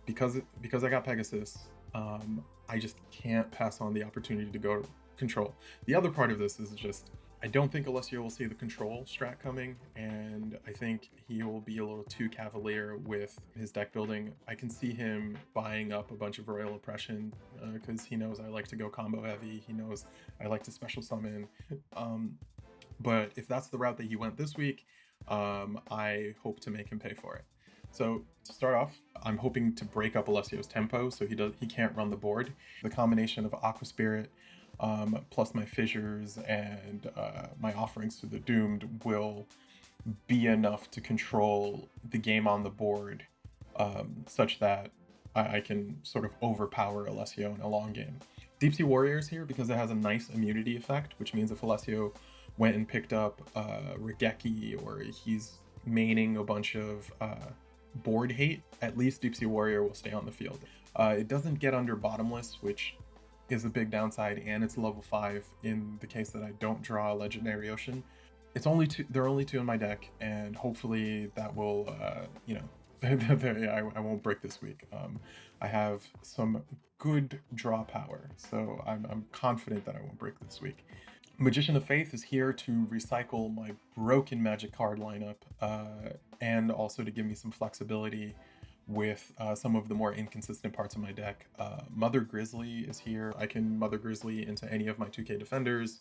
Speaker 2: because I got Pegasus, I just can't pass on the opportunity to go control. The other part of this is just, I don't think Alessio will see the control strat coming, and I think he will be a little too cavalier with his deck building. I can see him buying up a bunch of Royal Oppression because he knows I like to go combo heavy. He knows I like to special summon. But if that's the route that he went this week, I hope to make him pay for it. So to start off, I'm hoping to break up Alessio's tempo so he can't run the board. The combination of Aqua Spirit plus my fissures and my offerings to the doomed will be enough to control the game on the board such that I can sort of overpower Alessio in a long game. Deep Sea Warrior is here because it has a nice immunity effect, which means if Alessio went and picked up Regeki or he's maining a bunch of board hate, at least Deep Sea Warrior will stay on the field. It doesn't get under Bottomless, which is a big downside, and it's level 5 in the case that I don't draw a Legendary Ocean. It's only two. There are only 2 in my deck, and hopefully that will, I won't break this week. I have some good draw power, so I'm confident that I won't break this week. Magician of Faith is here to recycle my broken Magic card lineup, and also to give me some flexibility with some of the more inconsistent parts of my deck. Mother Grizzly is here. I can Mother Grizzly into any of my 2K defenders,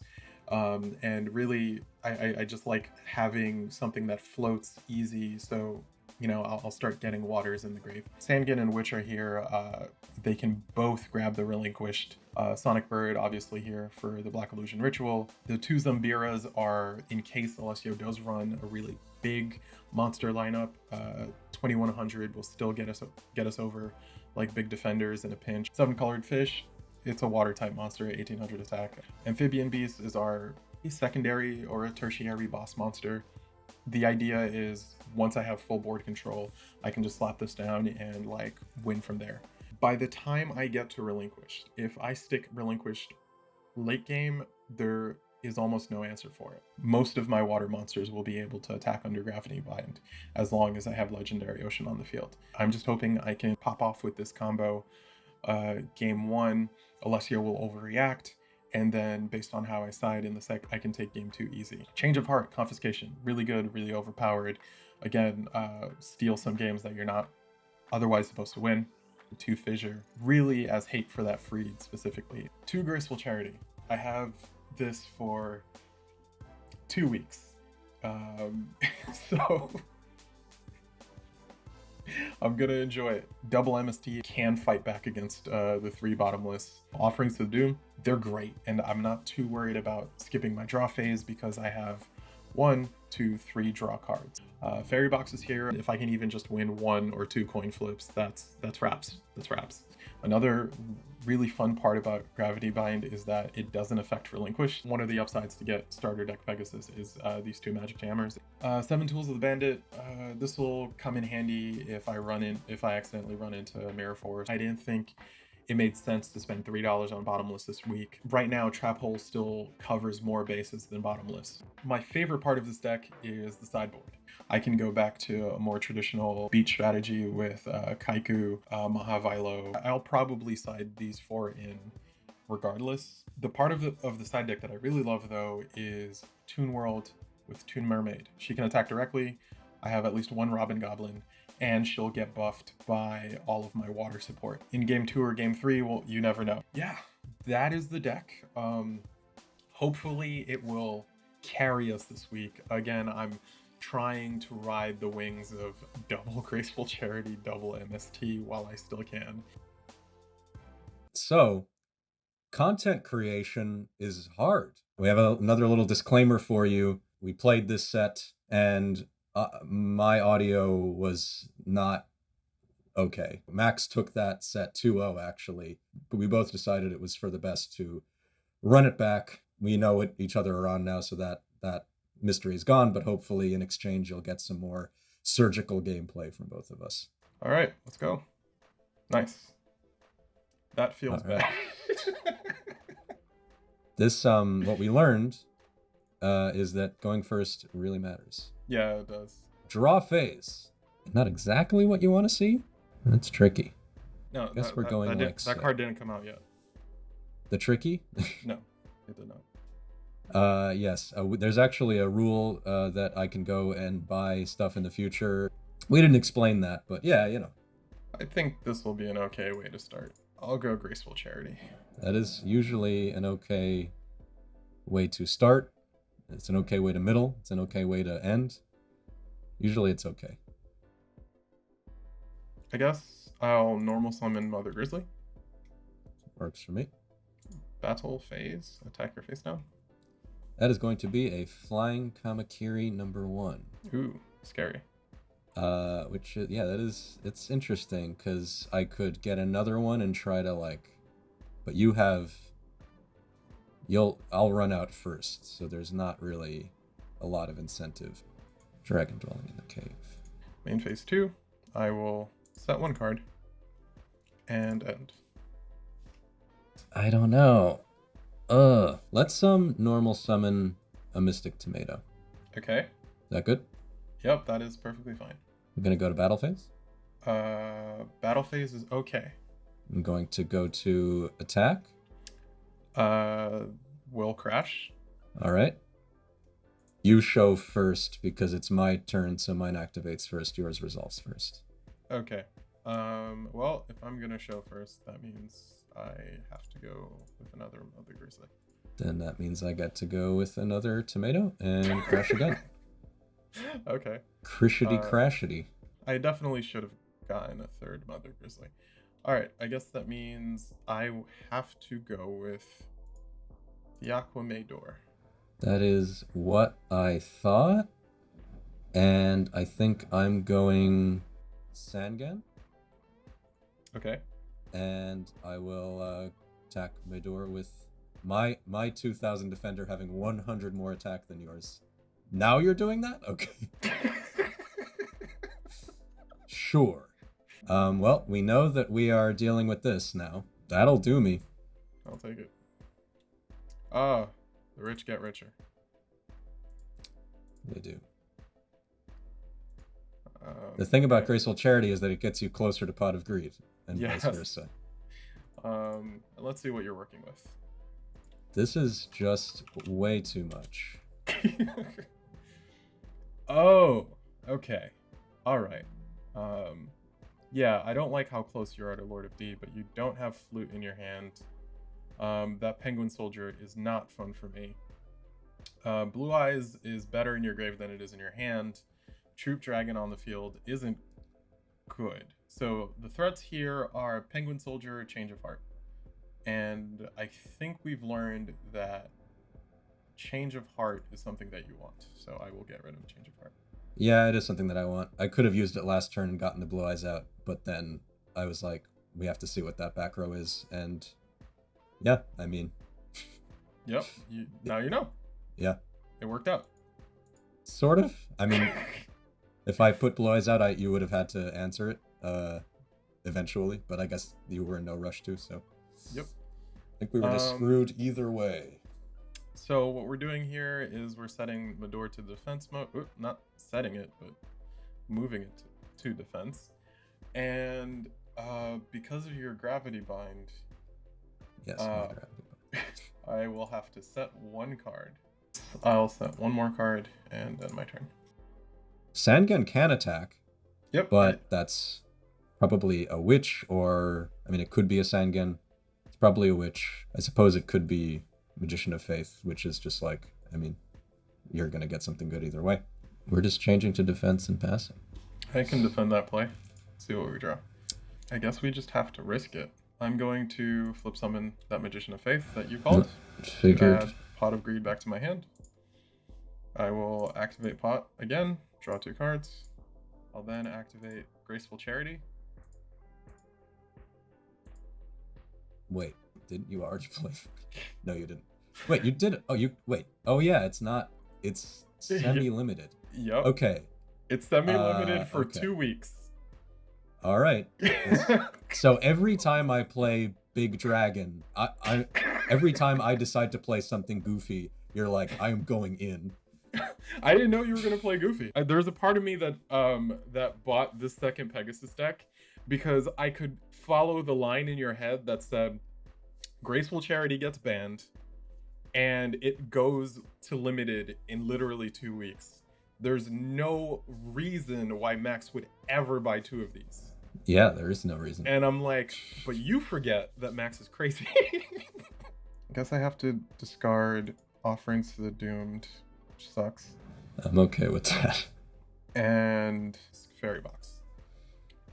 Speaker 2: and really I just like having something that floats easy, so I'll start getting waters in the grave. Sangin and Witch are here. They can both grab the Relinquished. Sonic Bird obviously here for the Black Illusion Ritual. The 2 Zambiras are in case Alessio does run a really big monster lineup. 2100 will still get us over like big defenders in a pinch. 7 Colored Fish, it's a water type monster, 1800 attack. Amphibian Beast is our secondary or a tertiary boss monster. The idea is once I have full board control, I can just slap this down and like win from there. By the time I get to Relinquished, if I stick Relinquished late game, there is almost no answer for it. Most of my water monsters will be able to attack under Gravity Bind as long as I have Legendary Ocean on the field. I'm just hoping I can pop off with this combo. Game 1, Alessio will overreact, and then based on how I side in the sec, I can take game 2 easy. Change of Heart, Confiscation, really good, really overpowered. Again, steal some games that you're not otherwise supposed to win. 2 Fissure, really as hate for that freed specifically. 2 Graceful Charity. I have this for 2 weeks. So I'm gonna enjoy it. Double MST can fight back against the 3 Bottomless. Offerings to the Doom, they're great, and I'm not too worried about skipping my draw phase because I have 1, 2, 3 draw cards. Fairy Box is here. If I can even just win 1 or 2 coin flips, that's raps. That's raps. Another really fun part about Gravity Bind is that it doesn't affect Relinquish. One of the upsides to get starter deck Pegasus is these 2 Magic Jammers. 7 Tools of the Bandit. This will come in handy if I accidentally run into Mirror Force. I didn't think it made sense to spend $3 on Bottomless this week. Right now, Trap Hole still covers more bases than Bottomless. My favorite part of this deck is the sideboard. I can go back to a more traditional beat strategy with Kaiku, Mahavilo. I'll probably side these 4 in regardless. The part of the side deck that I really love though is Toon World with Toon Mermaid. She can attack directly. I have at least 1 Robin Goblin, and she'll get buffed by all of my water support. In game 2 or game 3, well, you never know. Yeah, that is the deck. Hopefully it will carry us this week. Again, I'm trying to ride the wings of double Graceful Charity, double MST while I still can.
Speaker 1: So, content creation is hard. We have another little disclaimer for you. We played this set, and my audio was not okay. Max took that set 2-0 actually, but we both decided it was for the best to run it back. We know what each other are on now, so that mystery is gone, but hopefully in exchange you'll get some more surgical gameplay from both of us.
Speaker 2: All right, let's go. Nice. That feels bad.
Speaker 1: This what we learned is that going first really matters.
Speaker 2: Yeah, it does.
Speaker 1: Draw phase. Not exactly what you want to see. That's tricky.
Speaker 2: No,
Speaker 1: I guess we're going
Speaker 2: that card didn't come out yet.
Speaker 1: The tricky?
Speaker 2: No, it did not.
Speaker 1: Yes. There's actually a rule that I can go and buy stuff in the future. We didn't explain that, but yeah, you know.
Speaker 2: I think this will be an okay way to start. I'll go Graceful Charity.
Speaker 1: That is usually an okay way to start. It's an okay way to middle. It's an okay way to end. Usually it's okay.
Speaker 2: I guess I'll normal summon Mother Grizzly.
Speaker 1: Works for me.
Speaker 2: Battle phase. Attack your face down.
Speaker 1: That is going to be a Flying Kamakiri #1.
Speaker 2: Ooh, scary.
Speaker 1: Which, yeah, it's interesting, because I could get another one and try to, like, but I'll run out first, so there's not really a lot of incentive. Dragon Dwelling in the Cave.
Speaker 2: Main phase 2, I will set 1 card and end.
Speaker 1: I don't know. Let's normal summon a Mystic Tomato.
Speaker 2: Okay.
Speaker 1: Is that good?
Speaker 2: Yep, that is perfectly fine.
Speaker 1: I'm gonna go to battle phase.
Speaker 2: Battle phase is okay.
Speaker 1: I'm going to go to attack.
Speaker 2: Will crash.
Speaker 1: All right. You show first because it's my turn, so mine activates first. Yours resolves first.
Speaker 2: Okay. Well, if I'm gonna show first, that means I have to go with another Mother Grizzly.
Speaker 1: Then that means I get to go with another tomato and crash again.
Speaker 2: Okay.
Speaker 1: Crashity crashity.
Speaker 2: I definitely should have gotten a third Mother Grizzly. All right, I guess that means I have to go with the Aquamador.
Speaker 1: That is what I thought. And I think I'm going Sangan.
Speaker 2: Okay.
Speaker 1: And I will attack Mador with my 2000 defender having 100 more attack than yours. Now you're doing that? Okay. Sure. Well, we know that we are dealing with this now. That'll do me.
Speaker 2: I'll take it. Ah, the rich get richer.
Speaker 1: They do. The thing about Graceful Charity is that it gets you closer to Pot of Greed, and
Speaker 2: yes.
Speaker 1: vice versa.
Speaker 2: Let's see what you're working with.
Speaker 1: This is just way too much.
Speaker 2: Oh, okay. All right. Yeah, I don't like how close you are to Lord of D, but you don't have Flute in your hand. That Penguin Soldier is not fun for me. Blue Eyes is better in your grave than it is in your hand. Troop Dragon on the field isn't good. So the threats here are Penguin Soldier, Change of Heart. And I think we've learned that Change of Heart is something that you want. So I will get rid of Change of Heart.
Speaker 1: Yeah, it is something that I want. I could have used it last turn and gotten the Blue Eyes out, but then I was like, we have to see what that back row is, and yeah, I mean...
Speaker 2: Yep, now you know.
Speaker 1: Yeah.
Speaker 2: It worked out.
Speaker 1: Sort of. I mean, if I put Blue Eyes out, you would have had to answer it eventually, but I guess you were in no rush to, so...
Speaker 2: Yep.
Speaker 1: I think we were just screwed either way.
Speaker 2: So what we're doing here is we're setting Mador to defense mode. Not setting it, but moving it to defense. And because of your gravity bind,
Speaker 1: yes, my gravity bind.
Speaker 2: I will have to set 1 card. I'll set 1 more card and then my turn.
Speaker 1: Sangan can attack.
Speaker 2: Yep.
Speaker 1: But that's probably a witch, or I mean, it could be a Sangan. It's probably a witch. I suppose it could be Magician of Faith, which is just like, I mean, you're gonna get something good either way. We're just changing to defense and passing.
Speaker 2: I can defend that play. See what we draw. I guess we just have to risk it. I'm going to flip summon that Magician of Faith that you called.
Speaker 1: Figured.
Speaker 2: Add Pot of Greed back to my hand. I will activate Pot again, draw 2 cards. I'll then activate Graceful Charity.
Speaker 1: Wait, didn't you already play? No, you didn't. Wait, you did. Wait. Oh yeah, it's not. It's semi-limited.
Speaker 2: Yep.
Speaker 1: Okay.
Speaker 2: It's semi-limited for
Speaker 1: okay.
Speaker 2: 2 weeks.
Speaker 1: All right. So every time I play Big Dragon, every time I decide to play something goofy, you're like, I'm going in.
Speaker 2: I didn't know you were gonna play goofy. There's a part of me that that bought this second Pegasus deck because I could follow the line in your head that said Graceful Charity gets banned, and it goes to limited in literally 2 weeks. There's no reason why Max would ever buy 2 of these.
Speaker 1: Yeah, there is no reason.
Speaker 2: And I'm like, but you forget that Max is crazy. I guess I have to discard Offerings to the Doomed, which sucks.
Speaker 1: I'm okay with that.
Speaker 2: And Fairy Box.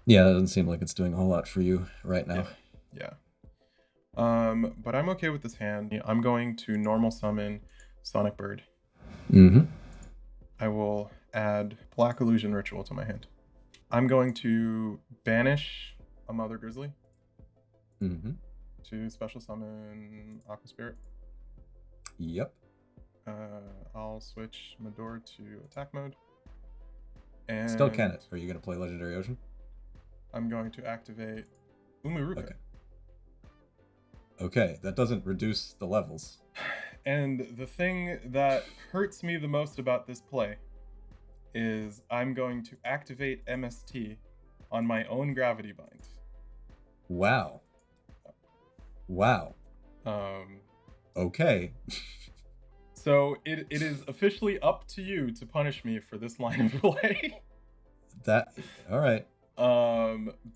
Speaker 1: Yeah, that doesn't seem like it's doing a whole lot for you right now.
Speaker 2: Yeah. But I'm okay with this hand. I'm going to normal summon Sonic Bird.
Speaker 1: Mm-hmm.
Speaker 2: I will add Black Illusion Ritual to my hand. I'm going to banish a Mother Grizzly.
Speaker 1: Mm-hmm.
Speaker 2: To special summon Aqua Spirit.
Speaker 1: Yep.
Speaker 2: I'll switch Mador to attack mode. And
Speaker 1: Still can it. Are you going to play Legendary Ocean?
Speaker 2: I'm going to activate Umuruka.
Speaker 1: Okay, that doesn't reduce the levels.
Speaker 2: And the thing that hurts me the most about this play is I'm going to activate MST on my own Gravity Bind.
Speaker 1: Wow. Wow. Okay.
Speaker 2: So it is officially up to you to punish me for this line of play.
Speaker 1: All right.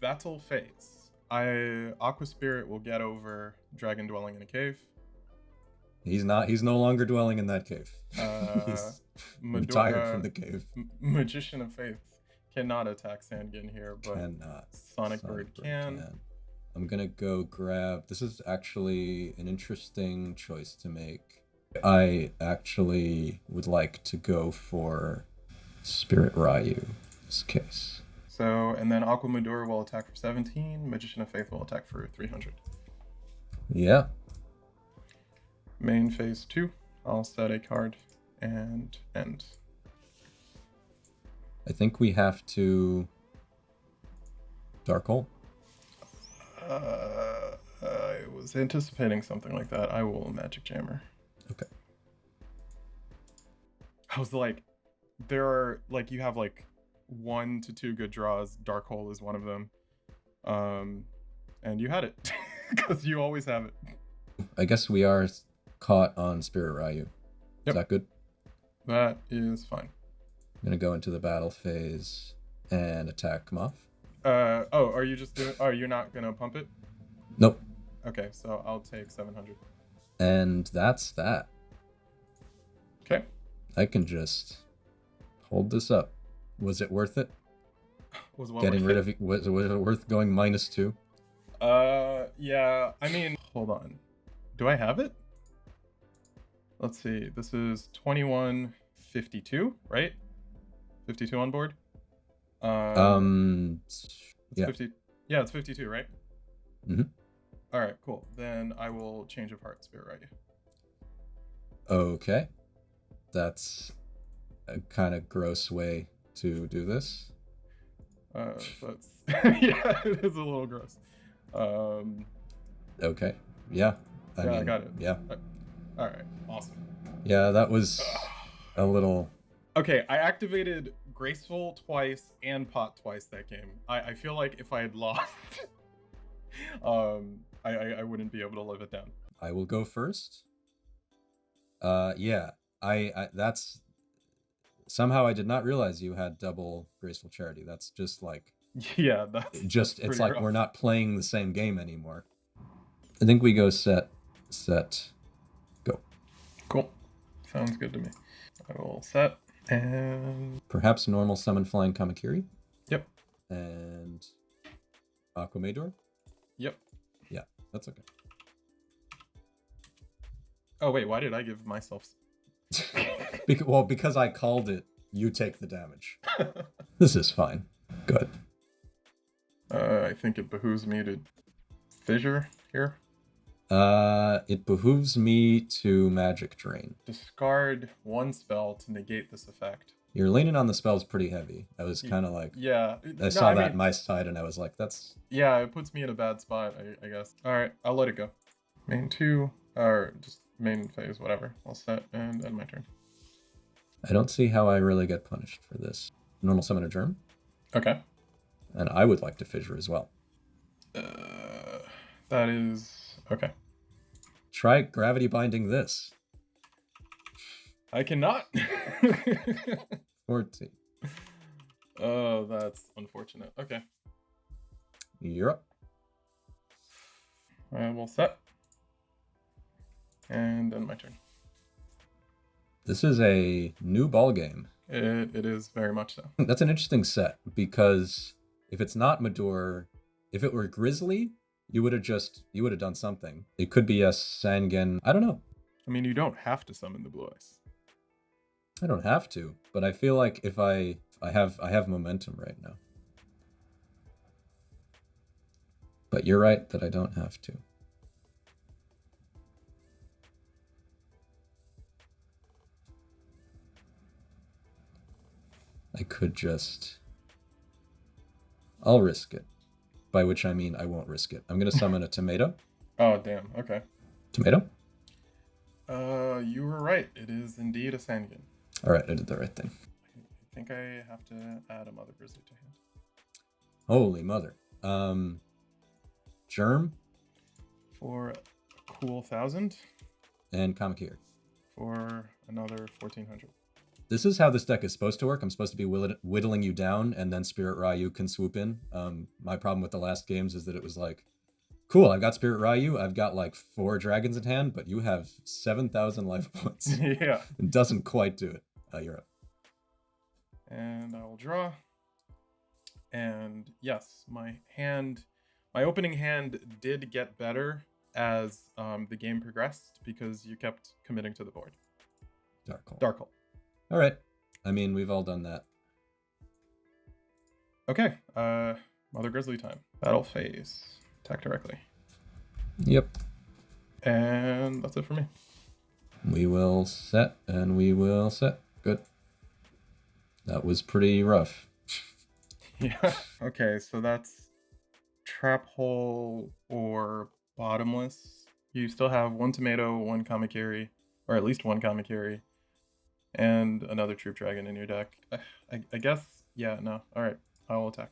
Speaker 2: Battle phase. Aqua Spirit will get over Dragon dwelling in a cave.
Speaker 1: He's no longer dwelling in that cave. He's retired from the cave.
Speaker 2: Magician of Faith cannot attack Sandgin here, but Sonic Bird can.
Speaker 1: I'm gonna go grab. This is actually an interesting choice to make. I actually would like to go for Spirit Ryu in this case.
Speaker 2: So, and then Aqua Madura will attack for 17. Magician of Faith will attack for 300.
Speaker 1: Yeah.
Speaker 2: Main phase 2. I'll set a card and end.
Speaker 1: I think we have to Dark Hole.
Speaker 2: I was anticipating something like that. I will Magic Jammer.
Speaker 1: Okay.
Speaker 2: I was like, there are like you have like 1 to 2 good draws. Dark Hole is one of them. And you had it because you always have it.
Speaker 1: I guess we are caught on Spirit Ryu. Is that good?
Speaker 2: That is fine.
Speaker 1: I'm gonna go into the battle phase and attack Moth.
Speaker 2: Are you just doing? Oh, you're not gonna pump it?
Speaker 1: Nope.
Speaker 2: Okay, so I'll take 700.
Speaker 1: And that's that.
Speaker 2: Okay.
Speaker 1: I can just hold this up. Was it worth it?
Speaker 2: Was what
Speaker 1: Getting rid of it? Was it worth going -2?
Speaker 2: Yeah. I mean, hold on. Do I have it? Let's see. This is 2152, right? 52 on board.
Speaker 1: Yeah.
Speaker 2: 50, yeah, it's 52, right?
Speaker 1: Mm-hmm.
Speaker 2: All right, cool. Then I will change of heart, Spirit Ryu.
Speaker 1: Okay. That's a kind of gross way to do this.
Speaker 2: That's yeah, it is a little gross.
Speaker 1: Okay. Yeah.
Speaker 2: I got it.
Speaker 1: Yeah.
Speaker 2: All right. Awesome.
Speaker 1: Yeah, that was a little.
Speaker 2: Okay, I activated Graceful twice and Pot twice that game. I feel like if I had lost, I wouldn't be able to live it down.
Speaker 1: I will go first. Yeah. I that's somehow I did not realize you had double Graceful Charity. That's just like.
Speaker 2: Yeah, that's
Speaker 1: it's like rough. We're not playing the same game anymore. I think we go set, go.
Speaker 2: Cool. Sounds good to me. I will set and
Speaker 1: perhaps normal summon Flying Kamakiri.
Speaker 2: Yep.
Speaker 1: And Aquamador.
Speaker 2: Yep.
Speaker 1: Yeah, that's okay.
Speaker 2: Oh wait, why did I give myself?
Speaker 1: Because I called it. You take the damage. This is fine. Good.
Speaker 2: I think it behooves me to fissure here.
Speaker 1: It behooves me to Magic Drain.
Speaker 2: Discard 1 spell to negate this effect.
Speaker 1: You're leaning on the spells pretty heavy. I was kind of like...
Speaker 2: Yeah.
Speaker 1: I saw that in my side and I was like, that's...
Speaker 2: Yeah, it puts me in a bad spot, I guess. Alright, I'll let it go. Main 2, or just main phase, whatever. I'll set and end my turn.
Speaker 1: I don't see how I really get punished for this. Normal summon a germ?
Speaker 2: Okay.
Speaker 1: And I would like to fissure as well.
Speaker 2: That is... Okay.
Speaker 1: Try gravity binding this.
Speaker 2: I cannot.
Speaker 1: 14.
Speaker 2: Oh, that's unfortunate. Okay.
Speaker 1: You're up.
Speaker 2: We'll set. And then my turn.
Speaker 1: This is a new ball game.
Speaker 2: It is very much so.
Speaker 1: That's an interesting set, because if it's not Madur, if it were Grizzly, you would have done something. It could be a Sangen. I don't know.
Speaker 2: I mean, you don't have to summon the blue ice.
Speaker 1: I don't have to, but I feel like if I have momentum right now. But you're right that I don't have to. I could just... I'll risk it. By which I mean I won't risk it. I'm going to summon a tomato.
Speaker 2: Oh, damn. Okay.
Speaker 1: Tomato?
Speaker 2: You were right. It is indeed a Sangen.
Speaker 1: All right, I did the right thing.
Speaker 2: I think I have to add a Mother Grizzly to hand.
Speaker 1: Holy mother. Germ?
Speaker 2: For a cool 1,000.
Speaker 1: And Kamakiri.
Speaker 2: For another 1,400.
Speaker 1: This is how this deck is supposed to work. I'm supposed to be whittling you down, and then Spirit Ryu can swoop in. My problem with the last games is that it was like, cool, I've got Spirit Ryu, I've got like 4 dragons in hand, but you have 7,000 life points.
Speaker 2: Yeah.
Speaker 1: It doesn't quite do it. You're up.
Speaker 2: And I will draw. And yes, my opening hand did get better as the game progressed, because you kept committing to the board. Dark Hole.
Speaker 1: All right. I mean, we've all done that.
Speaker 2: Okay. Mother Grizzly time. Battle phase. Attack directly.
Speaker 1: Yep.
Speaker 2: And that's it for me.
Speaker 1: We will set, and we will set. Good. That was pretty rough.
Speaker 2: Yeah. Okay, so that's Trap Hole or Bottomless. You still have 1 tomato, 1 Kamakiri, or at least 1 Kamakiri, and another Troop Dragon in your deck. I guess, yeah, no. All right, I will attack.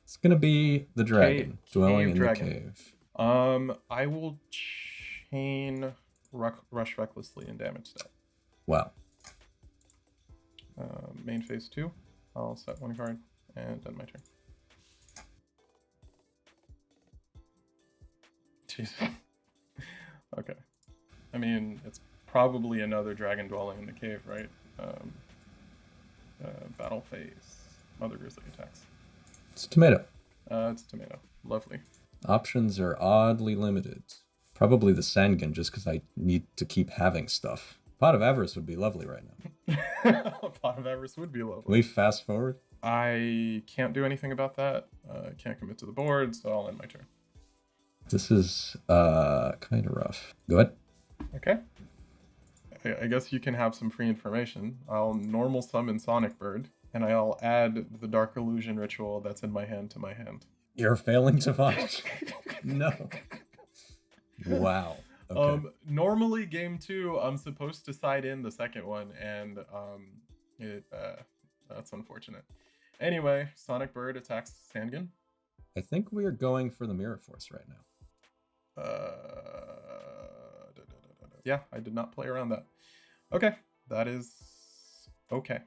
Speaker 1: It's going to be the dragon, dwelling in
Speaker 2: dragon.
Speaker 1: the cave.
Speaker 2: I will chain Rush Recklessly and damage that.
Speaker 1: Wow.
Speaker 2: Main phase 2. I'll set 1 card and end my turn. Jeez. Okay. I mean, it's probably another dragon dwelling in the cave, right? Battle phase. Mother Grizzly attacks.
Speaker 1: It's tomato.
Speaker 2: It's tomato. Lovely.
Speaker 1: Options are oddly limited. Probably the Sangen, just because I need to keep having stuff. Pot of Avarice would be lovely right now.
Speaker 2: Pot of Avarice would be lovely.
Speaker 1: Can we fast forward?
Speaker 2: I can't do anything about that. I can't commit to the board, so I'll end my turn.
Speaker 1: This is kind of rough. Go ahead.
Speaker 2: Okay. I guess you can have some free information. I'll normal summon Sonic Bird, and I'll add the Dark Illusion ritual that's in my hand to my hand.
Speaker 1: You're failing to find. No. Wow. Okay.
Speaker 2: Normally game 2, I'm supposed to side in the second one, and that's unfortunate. Anyway, Sonic Bird attacks Sangen.
Speaker 1: I think we are going for the Mirror Force right now.
Speaker 2: Yeah, I did not play around that. Okay, that is okay.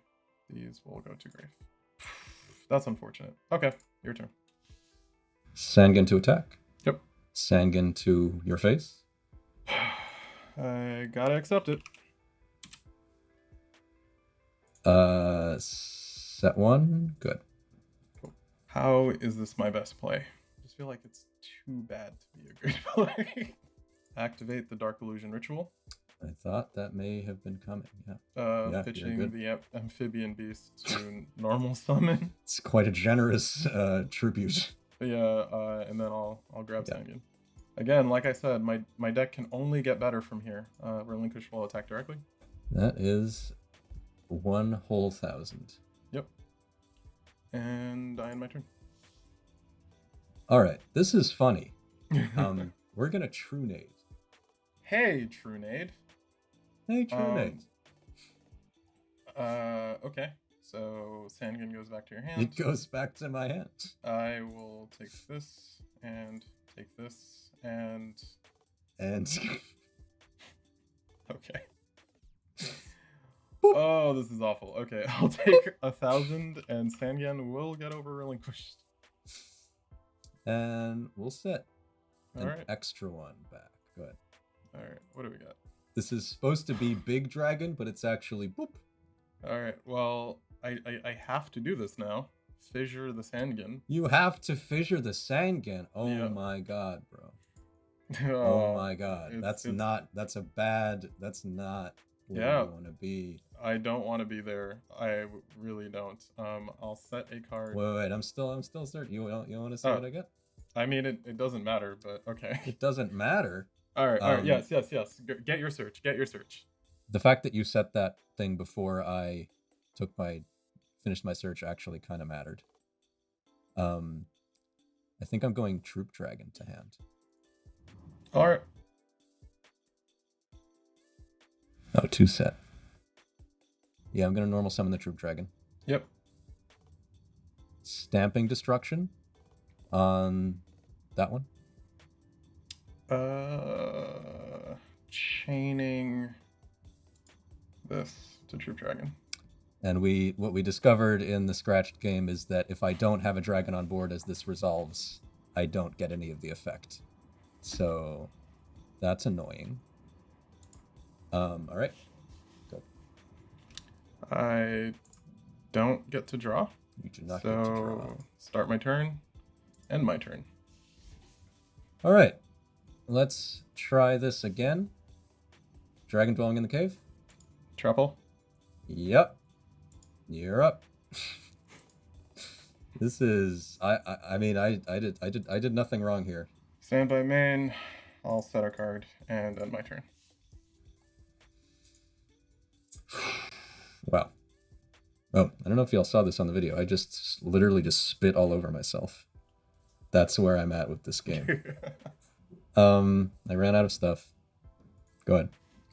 Speaker 2: These will go to grave. That's unfortunate. Okay, your turn.
Speaker 1: Sangen to attack.
Speaker 2: Yep.
Speaker 1: Sangen to your face.
Speaker 2: I gotta accept it.
Speaker 1: Set 1. Good.
Speaker 2: Cool. How is this my best play? I just feel like it's too bad to be a great play. Activate the Dark Illusion ritual.
Speaker 1: I thought that may have been coming. Yeah.
Speaker 2: Pitching the amphibian beast to normal summon.
Speaker 1: It's quite a generous tribute.
Speaker 2: Yeah, and then I'll grab Sangen. Again, like I said, my deck can only get better from here. Relinquish will attack directly.
Speaker 1: That is 1 whole 1,000.
Speaker 2: Yep. And I end my turn.
Speaker 1: All right, this is funny. We're gonna Trunade.
Speaker 2: Hey, Trunade.
Speaker 1: Hey, Trunade.
Speaker 2: Okay. So Sangen goes back to your hand.
Speaker 1: It goes back to my hand.
Speaker 2: I will take this and take this and
Speaker 1: okay.
Speaker 2: Oh, this is awful. Okay, I'll take 1,000 and Sangan will get over relinquished.
Speaker 1: And we'll set
Speaker 2: All
Speaker 1: an
Speaker 2: right.
Speaker 1: extra one back. Go ahead.
Speaker 2: All right, what do we got?
Speaker 1: This is supposed to be big dragon, but it's actually boop.
Speaker 2: All right, well, I have to do this now. Fissure the Sangan.
Speaker 1: You have to fissure the Sangan. Oh
Speaker 2: Yep.
Speaker 1: my god, bro.
Speaker 2: Oh,
Speaker 1: Oh my god.
Speaker 2: it's-
Speaker 1: That's not where
Speaker 2: Yeah.
Speaker 1: you want to be.
Speaker 2: I don't want to be there. I really don't. I'll set a card.
Speaker 1: Wait, I'm still certain. You want to see
Speaker 2: Oh.
Speaker 1: what I get?
Speaker 2: I mean, it doesn't matter, but okay.
Speaker 1: It doesn't matter.
Speaker 2: All right. Yes. Get your search.
Speaker 1: The fact that you set that thing before I finished my search actually kind of mattered. I think I'm going Troop Dragon to hand.
Speaker 2: All right.
Speaker 1: Oh, 2 set. Yeah, I'm gonna normal summon the Troop Dragon.
Speaker 2: Yep.
Speaker 1: Stamping Destruction on that one.
Speaker 2: Chaining this to Troop Dragon.
Speaker 1: And what we discovered in the scratched game is that if I don't have a dragon on board as this resolves, I don't get any of the effect. So that's annoying. All right. Go.
Speaker 2: I don't get to draw.
Speaker 1: You do not get to draw.
Speaker 2: Start my turn, end my turn.
Speaker 1: All right. Let's try this again. Dragon dwelling in the cave.
Speaker 2: Trapple.
Speaker 1: Yep. You're up. This is I mean I did nothing wrong here.
Speaker 2: Stand by main. I'll set a card and end my turn.
Speaker 1: Wow. Oh, I don't know if y'all saw this on the video. I just literally just spit all over myself. That's where I'm at with this game. I ran out of stuff. Go ahead.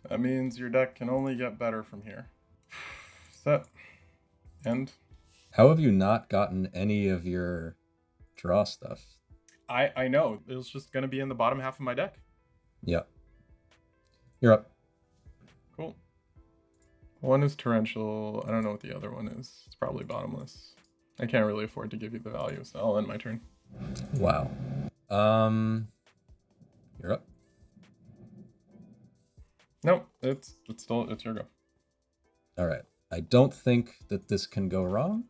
Speaker 2: That means your deck can only get better from here. Set. End.
Speaker 1: How have you not gotten any of your draw stuff?
Speaker 2: I know. It was just gonna be in the bottom half of my deck.
Speaker 1: Yep. You're up.
Speaker 2: Cool. One is torrential. I don't know what the other one is. It's probably bottomless. I can't really afford to give you the value, so I'll end my turn.
Speaker 1: Wow. You're up.
Speaker 2: Nope, it's your go.
Speaker 1: All right. I don't think that this can go wrong.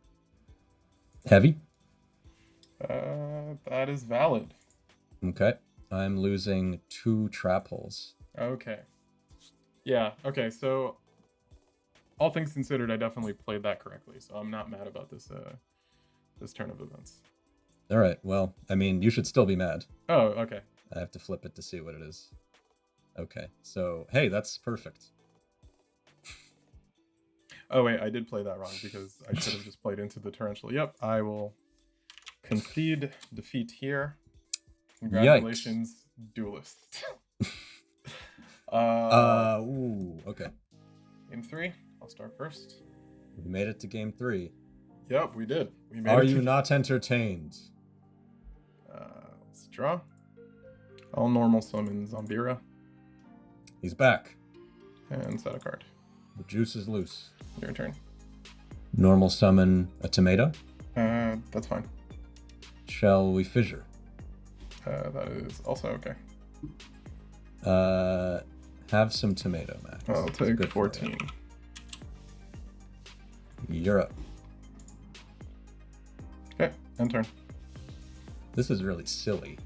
Speaker 1: Heavy.
Speaker 2: That is valid.
Speaker 1: Okay. I'm losing 2 trap holes.
Speaker 2: Okay. Yeah, okay, so all things considered, I definitely played that correctly, so I'm not mad about this this turn of events.
Speaker 1: All right. Well, I mean, you should still be mad.
Speaker 2: Oh, okay.
Speaker 1: I have to flip it to see what it is. Okay. So, hey, that's perfect.
Speaker 2: Oh, wait, I did play that wrong because I should have just played into the torrential. Yep, I will concede defeat here. Congratulations, Duelist.
Speaker 1: Ooh, okay.
Speaker 2: Game 3, I'll start first.
Speaker 1: We made it to game 3.
Speaker 2: Yep, we did. We made
Speaker 1: Are
Speaker 2: it
Speaker 1: you
Speaker 2: to...
Speaker 1: not entertained?
Speaker 2: Let's draw. All normal summon Zombira
Speaker 1: He's back.
Speaker 2: and set a card.
Speaker 1: The juice is loose.
Speaker 2: Your turn.
Speaker 1: Normal summon a tomato.
Speaker 2: That's fine.
Speaker 1: Shall we fissure?
Speaker 2: That is also okay.
Speaker 1: Have some tomato, Max.
Speaker 2: I'll
Speaker 1: It's
Speaker 2: take
Speaker 1: good for
Speaker 2: 14.
Speaker 1: you. You're up.
Speaker 2: Okay, end turn.
Speaker 1: This is really silly,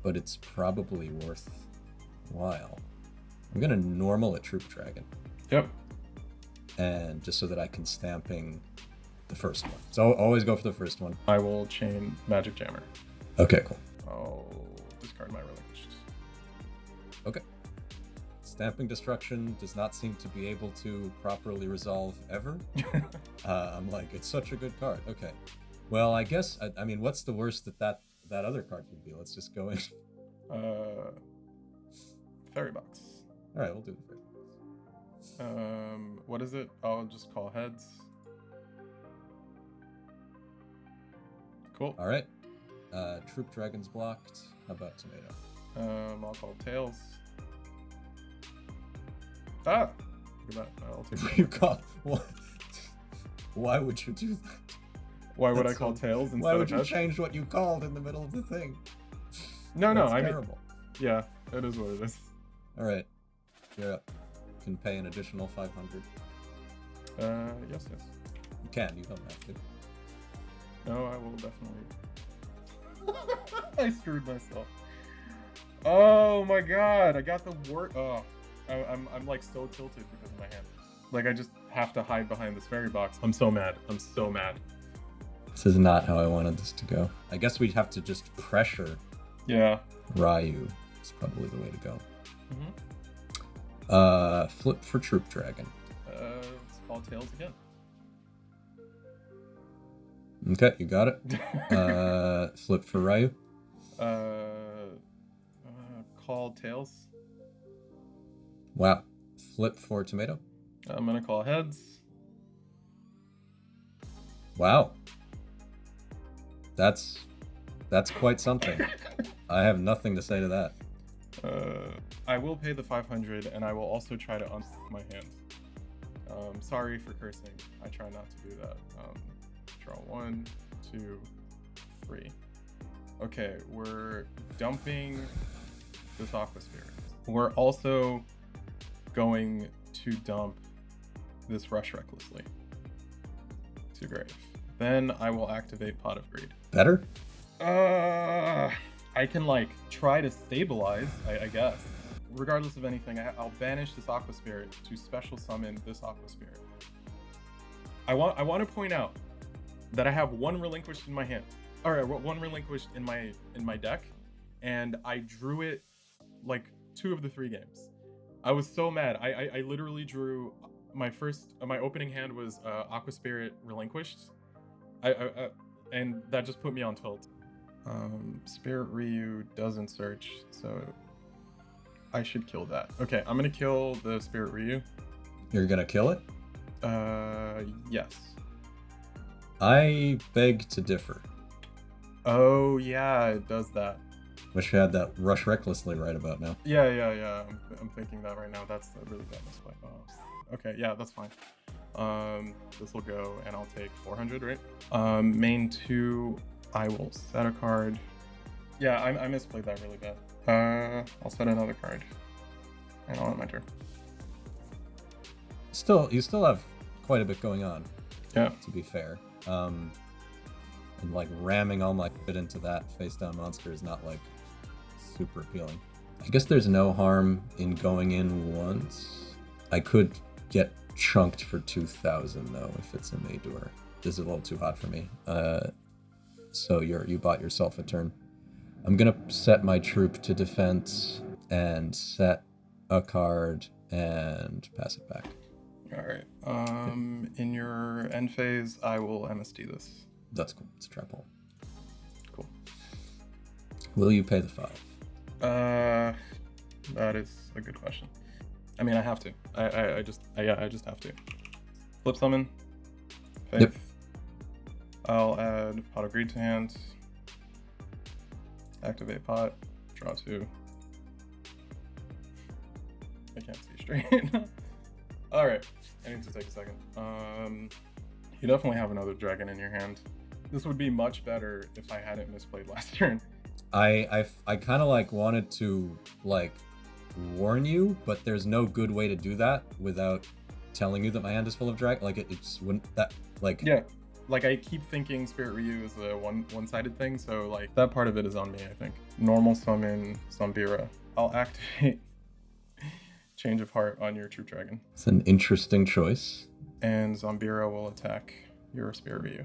Speaker 1: but it's probably worthwhile. I'm gonna normal a Troop Dragon.
Speaker 2: Yep.
Speaker 1: And just so that I can stamping the first one. So always go for the first one.
Speaker 2: I will chain Magic Jammer.
Speaker 1: Okay, cool.
Speaker 2: I'll discard my relinquished.
Speaker 1: Okay. Stamping Destruction does not seem to be able to properly resolve ever. I'm like, it's such a good card. Okay. Well, I guess, I mean, what's the worst that other card could be? Let's just go in.
Speaker 2: Fairy Box.
Speaker 1: All right, we'll do the first.
Speaker 2: What is it? I'll just call heads. Cool.
Speaker 1: All right. Troop Dragon's blocked. How about tomato?
Speaker 2: I'll call tails. Ah, at that. I'll take
Speaker 1: You call what? Why would you do that?
Speaker 2: Why would
Speaker 1: That's
Speaker 2: I call
Speaker 1: so-
Speaker 2: tails instead
Speaker 1: Why would
Speaker 2: of
Speaker 1: you
Speaker 2: heads?
Speaker 1: change what you called in the middle of the thing?
Speaker 2: No,
Speaker 1: That's
Speaker 2: I mean,
Speaker 1: terrible.
Speaker 2: yeah, it is what it is.
Speaker 1: All right, you're up. You can pay an additional 500.
Speaker 2: Yes.
Speaker 1: You can. You don't have to.
Speaker 2: No, I will definitely. I screwed myself. Oh my god, I got the word. Oh, I'm like so tilted because of my hand. Like I just have to hide behind this fairy box. I'm so mad. I'm so mad.
Speaker 1: This is not how I wanted this to go. I guess we'd have to just pressure
Speaker 2: Yeah.
Speaker 1: Ryu. It's probably the way to go.
Speaker 2: Mm-hmm.
Speaker 1: Flip for Troop Dragon.
Speaker 2: Let's call tails again.
Speaker 1: Okay, you got it. Flip for Ryu.
Speaker 2: Call tails.
Speaker 1: Wow. Flip for Tomato.
Speaker 2: I'm gonna call heads.
Speaker 1: Wow. That's quite something. I have nothing to say to that.
Speaker 2: I will pay the 500, and I will also try to unstick my hand. Sorry for cursing. I try not to do that. Draw 1, 2, 3. Okay, we're dumping this Aqua Spirit. We're also going to dump this Rush Recklessly to grave. Then I will activate Pot of Greed.
Speaker 1: Better?
Speaker 2: I can like try to stabilize, I guess. Regardless of anything, I'll banish this Aqua Spirit to special summon this Aqua Spirit. I want to point out that I have one relinquished in my hand. All right, one relinquished in my deck, and I drew it like 2 of the 3 games. I was so mad. I literally drew my opening hand was Aqua Spirit relinquished. And that just put me on tilt. Spirit Ryu doesn't search, so I should kill that. Okay, I'm gonna kill the Spirit Ryu.
Speaker 1: You're gonna kill it?
Speaker 2: Yes.
Speaker 1: I beg to differ.
Speaker 2: Oh yeah, it does that.
Speaker 1: Wish you had that Rush Recklessly right about now.
Speaker 2: Yeah. I'm thinking that right now. That's a really bad misplay. Oh. Okay, yeah, that's fine. This will go, and I'll take 400, right? Main 2, I will set a card. Yeah, I misplayed that really bad. I'll set another card, and I'll end my turn.
Speaker 1: You still have quite a bit going on.
Speaker 2: Yeah.
Speaker 1: To be fair. And like ramming all my shit into that face down monster is not like super appealing. I guess there's no harm in going in once. I could get chunked for 2,000 though if it's a Maydor. This is a little too hot for me. So you bought yourself a turn. I'm gonna set my troop to defense and set a card and pass it back.
Speaker 2: All right. In your end phase, I will MST this.
Speaker 1: That's cool. It's a trap hole.
Speaker 2: Cool.
Speaker 1: Will you pay the 5?
Speaker 2: That is a good question. I mean, I have to. I just have to. Flip summon. Faith.
Speaker 1: Yep.
Speaker 2: I'll add Pot of Greed to hand. Activate Pot. Draw 2. I can't see straight. All right. I need to take a second. You definitely have another dragon in your hand. This would be much better if I hadn't misplayed last turn.
Speaker 1: I kind of like wanted to like warn you, but there's no good way to do that without telling you that my hand is full of drag. Like it just wouldn't that like.
Speaker 2: Yeah, like I keep thinking Spirit Ryu is a one-sided thing, so like that part of it is on me, I think. Normal summon Zambira. I'll activate Change of Heart on your Troop Dragon.
Speaker 1: It's an interesting choice.
Speaker 2: And Zambira will attack your Spirit Ryu.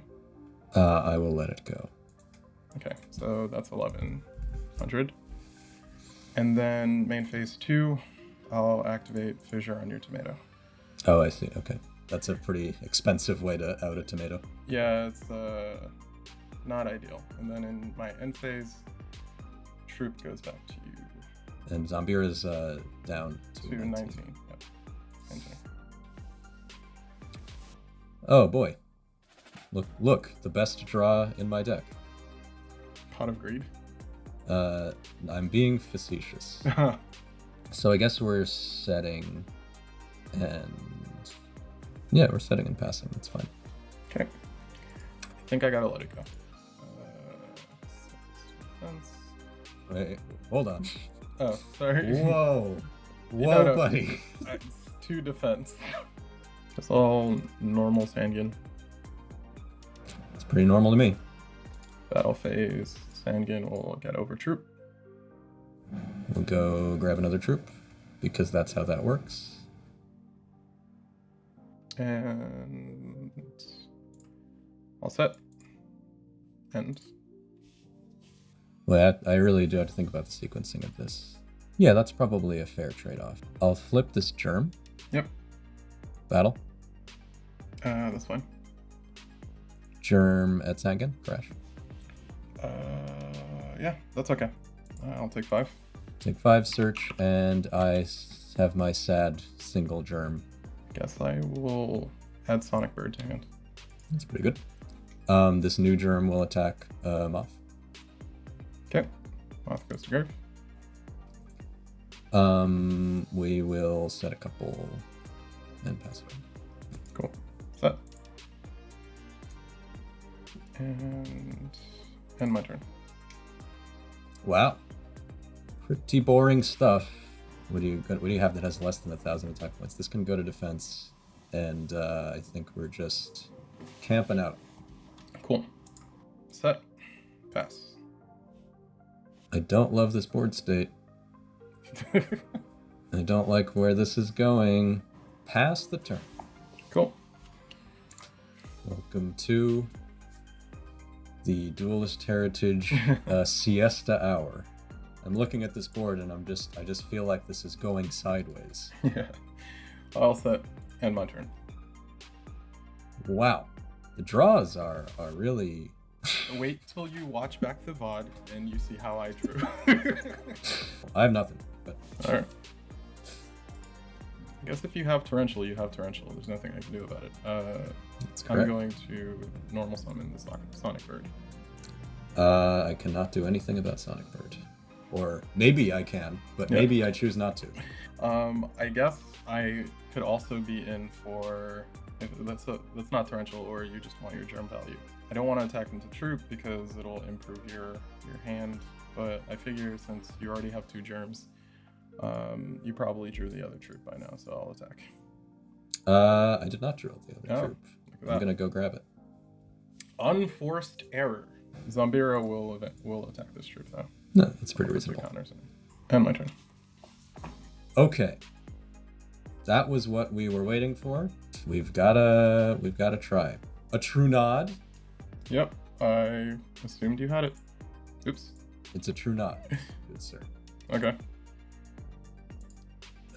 Speaker 1: I will let it go.
Speaker 2: Okay, so that's 1100. And then main phase 2, I'll activate Fissure on your Tomato.
Speaker 1: Oh, I see. Okay. That's a pretty expensive way to out a tomato.
Speaker 2: Yeah, it's not ideal. And then in my end phase, Troop goes back to you.
Speaker 1: And Zambir is down to
Speaker 2: 19. Yep. 19.
Speaker 1: Oh boy. Look, the best draw in my deck.
Speaker 2: Pot of Greed?
Speaker 1: I'm being facetious. So I guess we're setting and Yeah, we're setting and passing. That's fine.
Speaker 2: Okay. I think I gotta let it go. Defense.
Speaker 1: Wait, hold on.
Speaker 2: Oh, sorry.
Speaker 1: Whoa.
Speaker 2: No.
Speaker 1: Buddy.
Speaker 2: It's 2 defense. It's all normal Sandgen.
Speaker 1: It's pretty normal to me.
Speaker 2: Battle phase. Sandgen will get over troop.
Speaker 1: We'll go grab another troop, because that's how that works.
Speaker 2: And all set. End.
Speaker 1: Well, I really do have to think about the sequencing of this. Yeah, that's probably a fair trade-off. I'll flip this germ.
Speaker 2: Yep.
Speaker 1: Battle.
Speaker 2: That's fine.
Speaker 1: Germ at Sandgen. Crash.
Speaker 2: Yeah, that's okay. I'll take 5.
Speaker 1: Take 5, search, and I have my sad single germ.
Speaker 2: Guess I will add Sonic Bird to hand.
Speaker 1: That's pretty good. This new germ will attack Moth.
Speaker 2: Okay. Moth goes to grave.
Speaker 1: We will set a couple and pass it.
Speaker 2: Cool. Set. And end my turn.
Speaker 1: Wow. Pretty boring stuff. What do you have that has less than 1,000 attack points? This can go to defense, and I think we're just camping out.
Speaker 2: Cool. Set. Pass.
Speaker 1: I don't love this board state. I don't like where this is going. Pass the turn.
Speaker 2: Cool.
Speaker 1: Welcome to the Duelist Heritage siesta hour. I'm looking at this board and I just feel like this is going sideways.
Speaker 2: Yeah. All set. End my turn.
Speaker 1: Wow. The draws are really...
Speaker 2: Wait till you watch back the VOD and you see how I drew.
Speaker 1: I have nothing, but...
Speaker 2: Alright. I guess if you have Torrential, you have Torrential. There's nothing I can do about it.
Speaker 1: That's correct.
Speaker 2: I'm going to normal summon the Sonic Bird.
Speaker 1: I cannot do anything about Sonic Bird. Or maybe I can, but maybe I choose not to.
Speaker 2: I guess I could also be in for... That's not Torrential, or you just want your germ value. I don't want to attack into troop because it'll improve your hand, but I figure since you already have 2 germs, you probably drew the other troop by now, so I'll attack.
Speaker 1: I did not draw the other troop. I'm gonna go grab it.
Speaker 2: Unforced error. Zombira will attack this troop though.
Speaker 1: No, that's pretty reasonable.
Speaker 2: And my turn.
Speaker 1: Okay. That was what we were waiting for. We've gotta try. A true nod.
Speaker 2: Yep. I assumed you had it. Oops.
Speaker 1: It's a true nod. Good sir.
Speaker 2: Okay.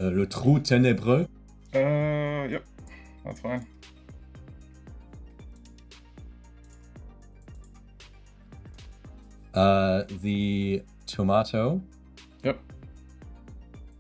Speaker 1: Le trou ténébreux.
Speaker 2: Yep. That's fine.
Speaker 1: The tomato.
Speaker 2: Yep.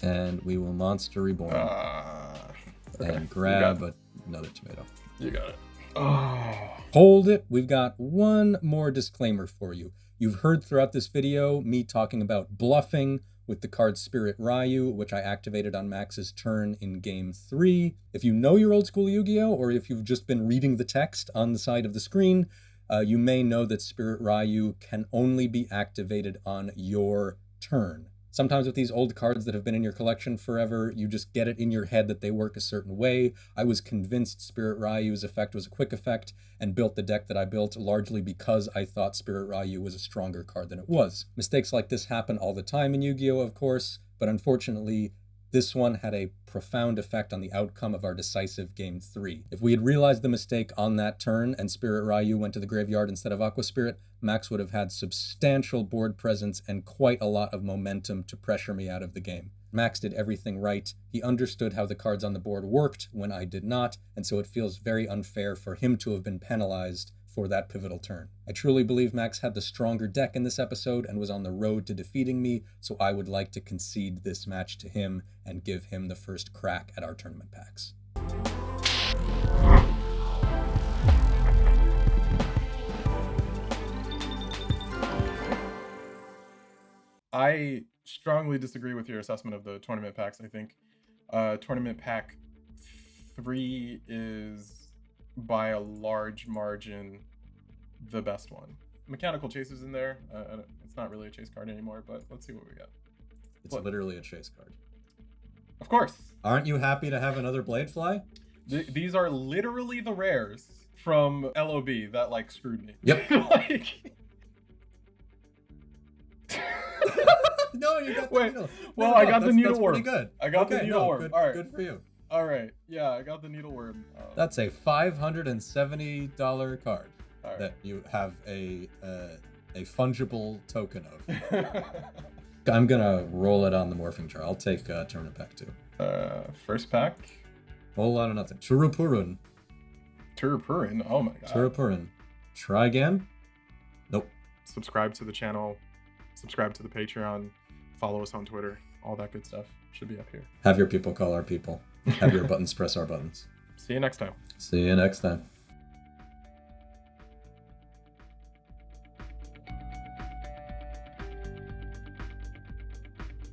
Speaker 1: And we will monster reborn.
Speaker 2: Okay.
Speaker 1: And grab another tomato.
Speaker 2: You got it. Oh.
Speaker 1: Hold it. We've got one more disclaimer for you. You've heard throughout this video me talking about bluffing with the card Spirit Ryu, which I activated on Max's turn in Game 3. If you know your old school Yu-Gi-Oh! Or if you've just been reading the text on the side of the screen, you may know that Spirit Ryu can only be activated on your turn. Sometimes with these old cards that have been in your collection forever, you just get it in your head that they work a certain way. I was convinced Spirit Ryu's effect was a quick effect and built the deck that I built largely because I thought Spirit Ryu was a stronger card than it was. Mistakes like this happen all the time in Yu-Gi-Oh! Of course, but unfortunately, this one had a profound effect on the outcome of our decisive Game 3. If we had realized the mistake on that turn and Spirit Ryu went to the graveyard instead of Aqua Spirit, Max would have had substantial board presence and quite a lot of momentum to pressure me out of the game. Max did everything right. He understood how the cards on the board worked when I did not, and so it feels very unfair for him to have been penalized for that pivotal turn. I truly believe Max had the stronger deck in this episode and was on the road to defeating me, so I would like to concede this match to him and give him the first crack at our tournament packs.
Speaker 2: I strongly disagree with your assessment of the tournament packs. I think tournament pack 3 is by a large margin the best one. Mechanical Chase is in there. It's not really a chase card anymore, but let's see what we got.
Speaker 1: It's literally a chase card.
Speaker 2: Of course.
Speaker 1: Aren't you happy to have another Bladefly?
Speaker 2: These are literally the rares from LOB that like screwed me.
Speaker 1: Yep.
Speaker 2: Like...
Speaker 1: No, you got the needle.
Speaker 2: Well, I got the needleworm.
Speaker 1: That's pretty good.
Speaker 2: I got the needleworm.
Speaker 1: Good,
Speaker 2: all right.
Speaker 1: Good for you.
Speaker 2: All right. Yeah, I got the needleworm.
Speaker 1: That's a $570 card
Speaker 2: right.
Speaker 1: that you have a fungible token of. I'm gonna roll it on the morphing jar. I'll take tournament pack 2.
Speaker 2: First pack.
Speaker 1: Whole lot of nothing. Turupurun.
Speaker 2: Oh my god.
Speaker 1: Turupurun. Try again. Nope.
Speaker 2: Subscribe to the channel. Subscribe to the Patreon. Follow us on Twitter. All that good stuff should be up here.
Speaker 1: Have your people call our people. Have your buttons press our buttons.
Speaker 2: See you next time.
Speaker 1: See you next time.